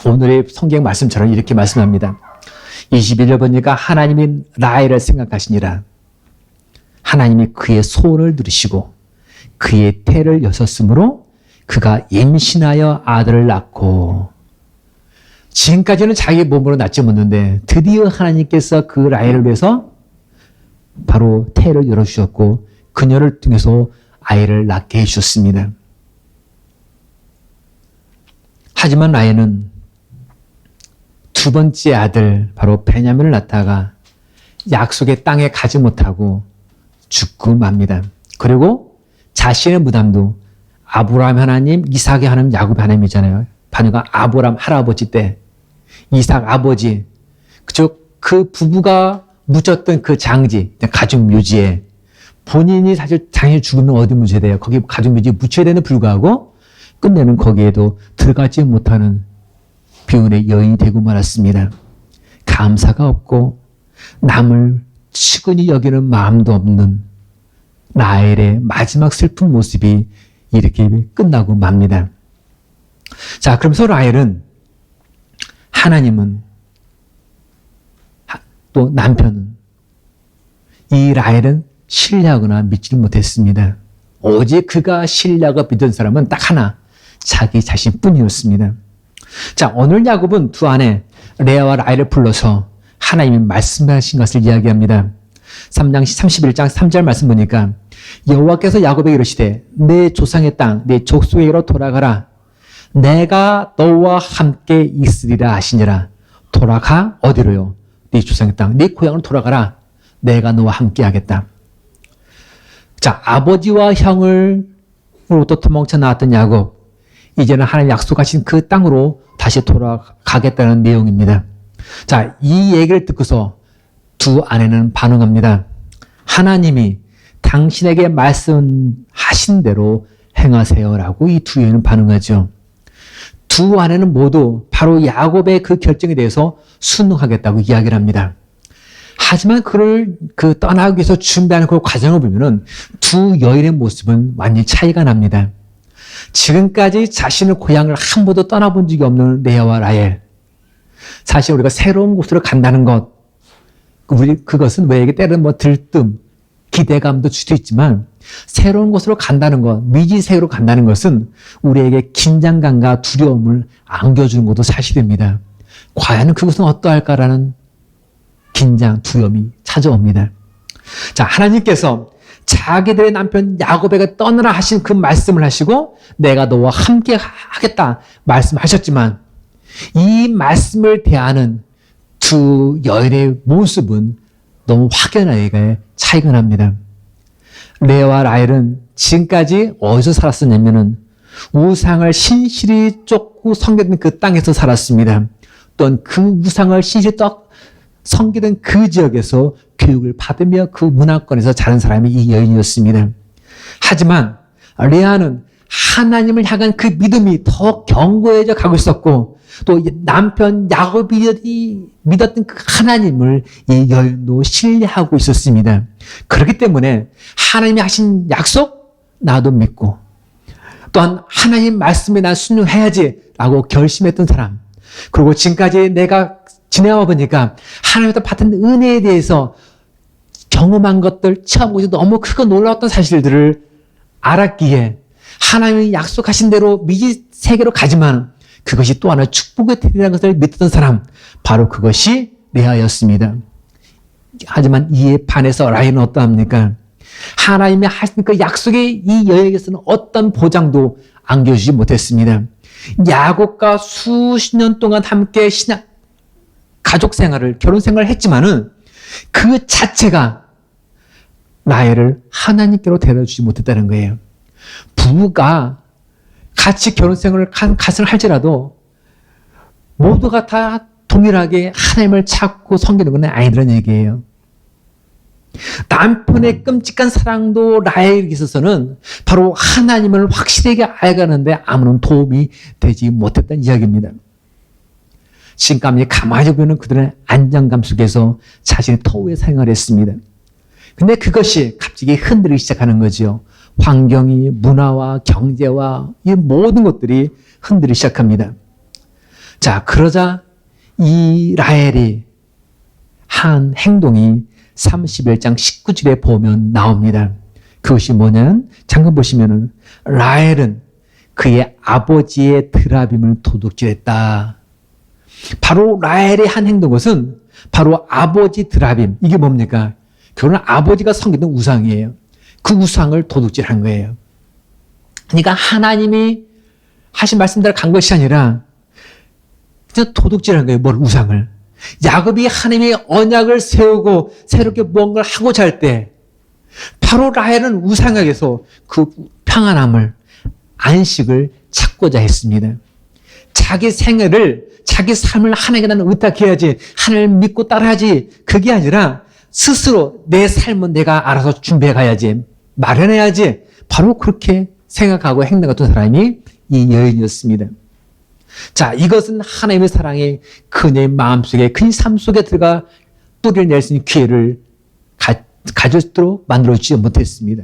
오늘의 성경 말씀처럼 이렇게 말씀합니다. 21절 보니까 하나님이 라헬을 생각하시니라. 하나님이 그의 소원을 들으시고 그의 태를 여셨으므로 그가 임신하여 아들을 낳고, 지금까지는 자기 몸으로 낳지 못했는데 드디어 하나님께서 그 라헬을 위해서 바로 태를 열어주셨고 그녀를 통해서 아이를 낳게 해주셨습니다. 하지만 라헬은 두 번째 아들 바로 베냐민을 낳다가 약속의 땅에 가지 못하고 죽고 맙니다. 그리고 자신의 무덤도 아브라함 하나님, 이삭의 하나님, 야곱의 하나님이잖아요. 바녀가 아브라함 할아버지 때 이삭 아버지, 그 부부가 묻혔던 그 장지, 가족 묘지에 본인이 사실 장이 죽으면 어디 묻혀야 돼요? 거기 가족 묘지에 묻혀야 되는 불구하고 끝내는 거기에도 들어가지 못하는 비운의 여인이 되고 말았습니다. 감사가 없고 남을 측은히 여기는 마음도 없는 라헬의 마지막 슬픈 모습이 이렇게 끝나고 맙니다. 자, 그러면서 라헬은, 하나님은, 또 남편은 이 라헬은 신뢰하거나 믿지를 못했습니다. 오직 그가 신뢰하고 믿은 사람은 딱 하나, 자기 자신뿐이었습니다. 자, 오늘 야곱은 두 아내 레아와 라헬을 불러서 하나님이 말씀하신 것을 이야기합니다. 31장 3절 말씀 보니까 여호와께서 야곱에게 이르시되 내 조상의 땅, 내 족속에게로 돌아가라. 내가 너와 함께 있으리라 하시니라. 돌아가 어디로요? 네 조상의 땅, 네 고향으로 돌아가라. 내가 너와 함께 하겠다. 자, 아버지와 형으로부터 도망쳐 나왔던 야곱, 이제는 하나님 약속하신 그 땅으로 다시 돌아가겠다는 내용입니다. 자, 이 얘기를 듣고서 두 아내는 반응합니다. 하나님이 당신에게 말씀하신 대로 행하세요라고 이 두 여인은 반응하죠. 두 아내는 모두 바로 야곱의 그 결정에 대해서 순응하겠다고 이야기를 합니다. 하지만 그를 떠나기 위해서 준비하는 그 과정을 보면은 두 여인의 모습은 완전히 차이가 납니다. 지금까지 자신의 고향을 한 번도 떠나본 적이 없는 레아와 라헬. 사실 우리가 새로운 곳으로 간다는 것, 그것은 우리에게 때로는 들뜸, 기대감도 줄 수 있지만 새로운 곳으로 간다는 것, 미지세계로 간다는 것은 우리에게 긴장감과 두려움을 안겨주는 것도 사실입니다. 과연 그것은 어떠할까라는 긴장, 두려움이 찾아옵니다. 자, 하나님께서 자기들의 남편 야곱에게 떠나라 하신 그 말씀을 하시고 내가 너와 함께 하겠다 말씀하셨지만 이 말씀을 대하는 두 여인의 모습은 너무 확연하게 차이가 납니다. 레아와 라헬은 지금까지 어디서 살았었냐면은 우상을 신실히 쫓고 섬기던 그 땅에서 살았습니다. 또한 그 우상을 신실히 섬기던 그 지역에서 교육을 받으며 그 문화권에서 자란 사람이 이 여인이었습니다. 하지만 레아는 하나님을 향한 그 믿음이 더 견고해져 가고 있었고 또 남편 야곱이 믿었던 그 하나님을 이 여인도 신뢰하고 있었습니다. 그렇기 때문에 하나님이 하신 약속 나도 믿고 또한 하나님 말씀에 난 순종해야지라고 결심했던 사람, 그리고 지금까지 내가 지내와 보니까 하나님부터 받은 은혜에 대해서 경험한 것들, 체험한 것이 너무 크고 놀라웠던 사실들을 알았기에 하나님이 약속하신 대로 미지 세계로 가지만 그것이 또 하나의 축복의 틀이라는 것을 믿었던 사람, 바로 그것이 레아였습니다. 하지만 이에 반해서 라헬은 어떠합니까? 하나님이 하신 그 약속의 이 여인에게서는 어떤 보장도 안겨주지 못했습니다. 야곱과 수십 년 동안 함께 가족 생활을, 결혼 생활을 했지만은 그 자체가 라헬을 하나님께로 데려주지 못했다는 거예요. 부부가 같이 결혼 생활을 같이 할지라도 모두가 다 동일하게 하나님을 찾고 섬기는 건 아니라는 얘기예요. 남편의 끔찍한 사랑도 라헬에게 있어서는 바로 하나님을 확실하게 알가는데 아무런 도움이 되지 못했다는 이야기입니다. 지금까지 가만히 보면 그들은 안정감 속에서 자신의 터위에 생활했습니다. 근데 그것이 갑자기 흔들리기 시작하는 거죠. 환경이, 문화와 경제와 이 모든 것들이 흔들리기 시작합니다. 자, 그러자 이 라헬이 한 행동이 31장 19절에 보면 나옵니다. 그것이 뭐냐면 잠깐 보시면은 라헬은 그의 아버지의 드라빔을 도둑질했다. 바로 라헬의 한 행동은 바로 아버지 드라빔. 이게 뭡니까? 그거는 아버지가 섬기던 우상이에요. 그 우상을 도둑질한 거예요. 그러니까 하나님이 하신 말씀대로 간 것이 아니라 그냥 도둑질한 거예요. 뭘 우상을. 야곱이 하나님의 언약을 세우고 새롭게 무언가를 하고자 할 때 바로 라헬은 우상에게서 그 평안함을 안식을 찾고자 했습니다. 자기 생애를 자기 삶을 하나님께 나는 의탁해야지 하나님을 믿고 따라야지 그게 아니라 스스로 내 삶은 내가 알아서 준비해 가야지 마련해야지 바로 그렇게 생각하고 행동했던 사람이 이 여인이었습니다. 자, 이것은 하나님의 사랑이 그녀의 마음속에 그녀의 삶 속에 들어가 뿌리를 낼 수 있는 기회를 가졌도록 만들어주지 못했습니다.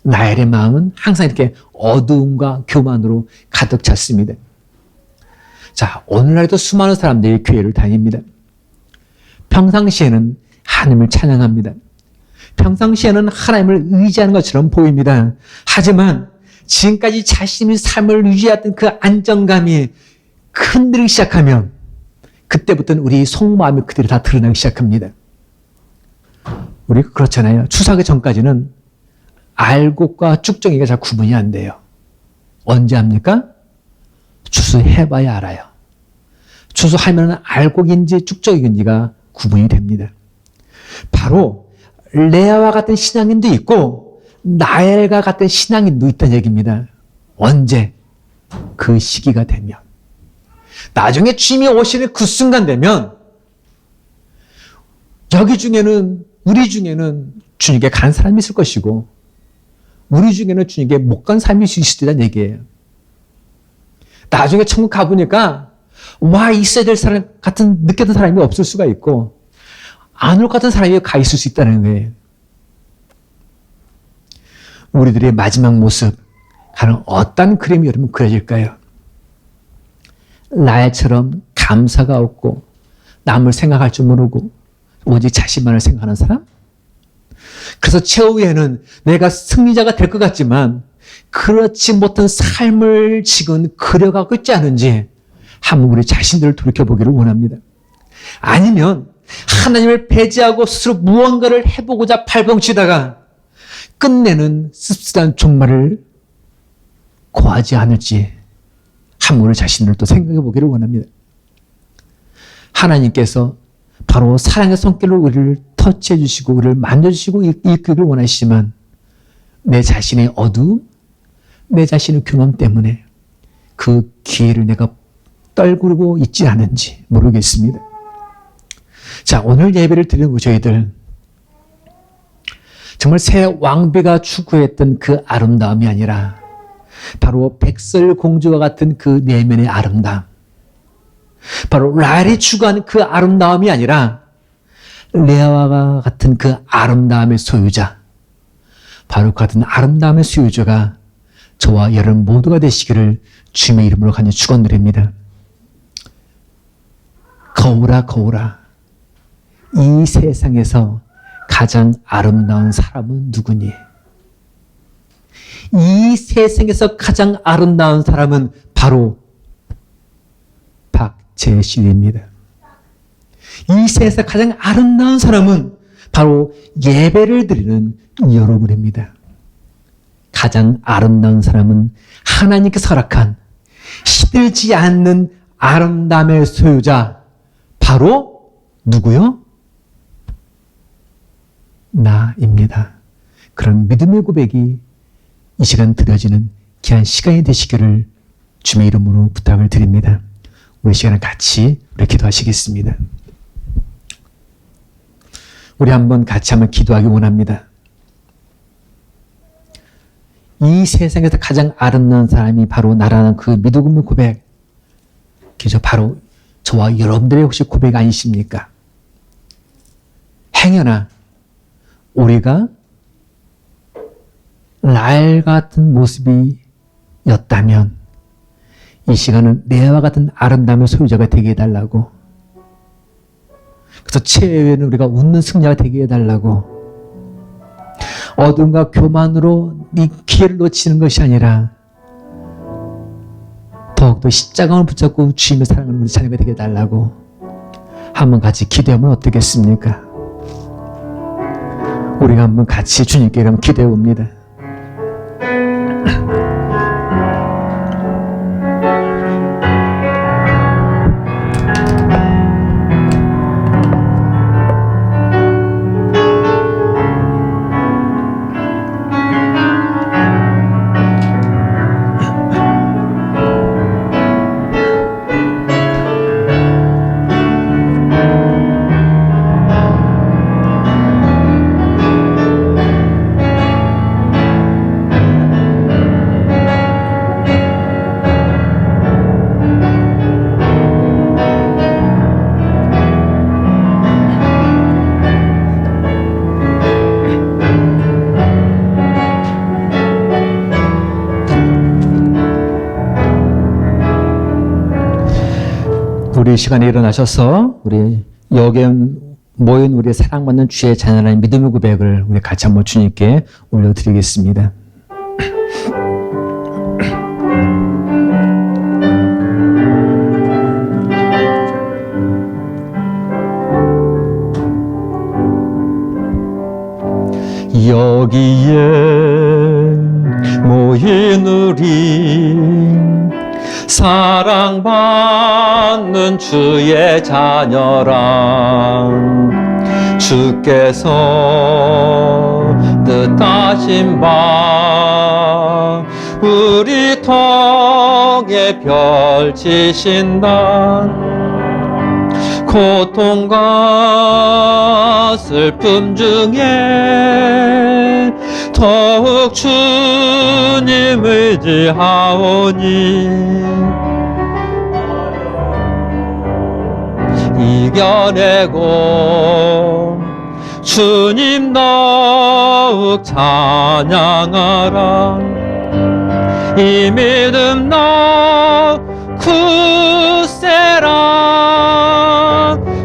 라헬의 마음은 항상 이렇게 어두움과 교만으로 가득 찼습니다. 자, 오늘날에도 수많은 사람들이 교회를 다닙니다. 평상시에는 하나님을 찬양합니다. 평상시에는 하나님을 의지하는 것처럼 보입니다. 하지만 지금까지 자신의 삶을 유지했던 그 안정감이 흔들리기 시작하면 그때부터는 우리 속마음이 그대로 다 드러나기 시작합니다. 우리 그렇잖아요. 추수하기 전까지는 알곡과 쭉정이가 잘 구분이 안 돼요. 언제 합니까? 추수해봐야 알아요. 추수하면 알곡인지 쭉정인지가 구분이 됩니다. 바로 레아와 같은 신앙인도 있고 라헬과 같은 신앙인도 있다는 얘기입니다. 언제? 그 시기가 되면. 나중에 주님이 오시는 그 순간 되면 여기 중에는 우리 중에는 주님께 간 사람이 있을 것이고 우리 중에는 주님께 못 간 사람이 있을 때란 얘기예요. 나중에 천국 가보니까 와 있어야 될 사람 같은 느꼈던 사람이 없을 수가 있고 안 올 것 같은 사람이 가 있을 수 있다는 거예요. 우리들의 마지막 모습 과연 어떤 그림이 여러분 그려질까요? 라헬처럼 감사가 없고 남을 생각할 줄 모르고 오직 자신만을 생각하는 사람? 그래서 최후에는 내가 승리자가 될 것 같지만 그렇지 못한 삶을 지금 그려가고 있지 않은지 한번 우리 자신들을 돌이켜보기를 원합니다. 아니면 하나님을 배제하고 스스로 무언가를 해보고자 발버둥치다가 끝내는 씁쓸한 종말을 고하지 않을지 한번 우리 자신들을 또 생각해 보기를 원합니다. 하나님께서 바로 사랑의 손길로 우리를 터치해 주시고 우리를 만져주시고 이끌기를 원하시지만 내 자신의 어두움, 내 자신의 교만 때문에 그 기회를 내가 떨구고 있지 않은지 모르겠습니다. 자, 오늘 예배를 드리는 저희들 정말 새 왕비가 추구했던 그 아름다움이 아니라 바로 백설공주와 같은 그 내면의 아름다움, 바로 라헬이 추구하는 그 아름다움이 아니라 레아와 같은 그 아름다움의 소유자, 바로 그 같은 아름다움의 소유자가 저와 여러분 모두가 되시기를 주님의 이름으로 간절히 축원드립니다. 거울아 거울아, 이 세상에서 가장 아름다운 사람은 누구니? 이 세상에서 가장 아름다운 사람은 바로 박재신입니다. 이 세상에서 가장 아름다운 사람은 바로 예배를 드리는 여러분입니다. 가장 아름다운 사람은 하나님께서 허락한 시들지 않는 아름다움의 소유자 바로 누구요? 나입니다. 그런 믿음의 고백이 이 시간 드려지는 귀한 시간이 되시기를 주님의 이름으로 부탁을 드립니다. 우리 시간을 같이 우리 기도하시겠습니다. 우리 한번 같이 한번 기도하기 원합니다. 이 세상에서 가장 아름다운 사람이 바로 나라는 그 믿음의 고백. 그저 바로 저와 여러분들의 혹시 고백 아니십니까? 행여나 우리가 라헬 같은 모습이었다면 이 시간은 레아와 같은 아름다움의 소유자가 되게 해달라고. 그래서 최후에는 우리가 웃는 승자가 되게 해달라고. 어둠과 교만으로 네 기회를 놓치는 것이 아니라 더욱더 십자가를 붙잡고 주님의 사랑을 우리 자녀가 되게 해달라고 한번 같이 기도하면 어떻겠습니까? 우리가 한번 같이 주님께 한번 기도해 봅니다. 우리 시간에 일어나셔서 우리 여기에 모인 우리의 사랑받는 주의 자녀라는 믿음의 고백을 우리 같이 한번 주님께 올려드리겠습니다. 여기에 모인 우리 사랑받는 주의 자녀랑 주께서 뜻하신 바 우리 통해 펼치신다. 고통과 슬픔 중에 더욱 주님 의지하오니 이겨내고 주님 더욱 찬양하라. 이 믿음 너 굳세라.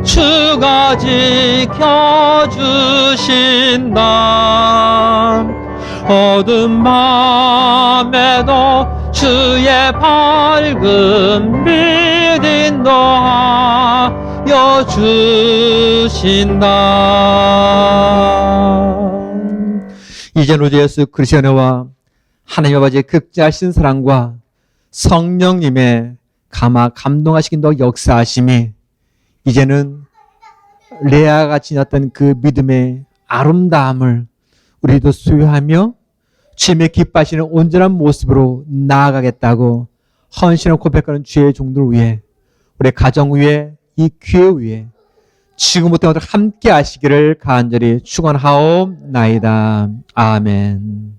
주가 지켜주신다. 어두운 밤에도 주의 밝은 빛 인도하여 주신다. 이제는 우리 예수 그리스도의 은혜와 하나님 아버지의 극진하신 사랑과 성령님의 감동하시긴 더 역사하심이 이제는 레아가 지녔던 그 믿음의 아름다움을 우리도 소유하며 주님의 기뻐하시는 온전한 모습으로 나아가겠다고 헌신을 고백하는 주의 종들 위해 우리 가정 위에 이 교회 위에 지금부터 함께 하시기를 간절히 축원하옵나이다. 아멘.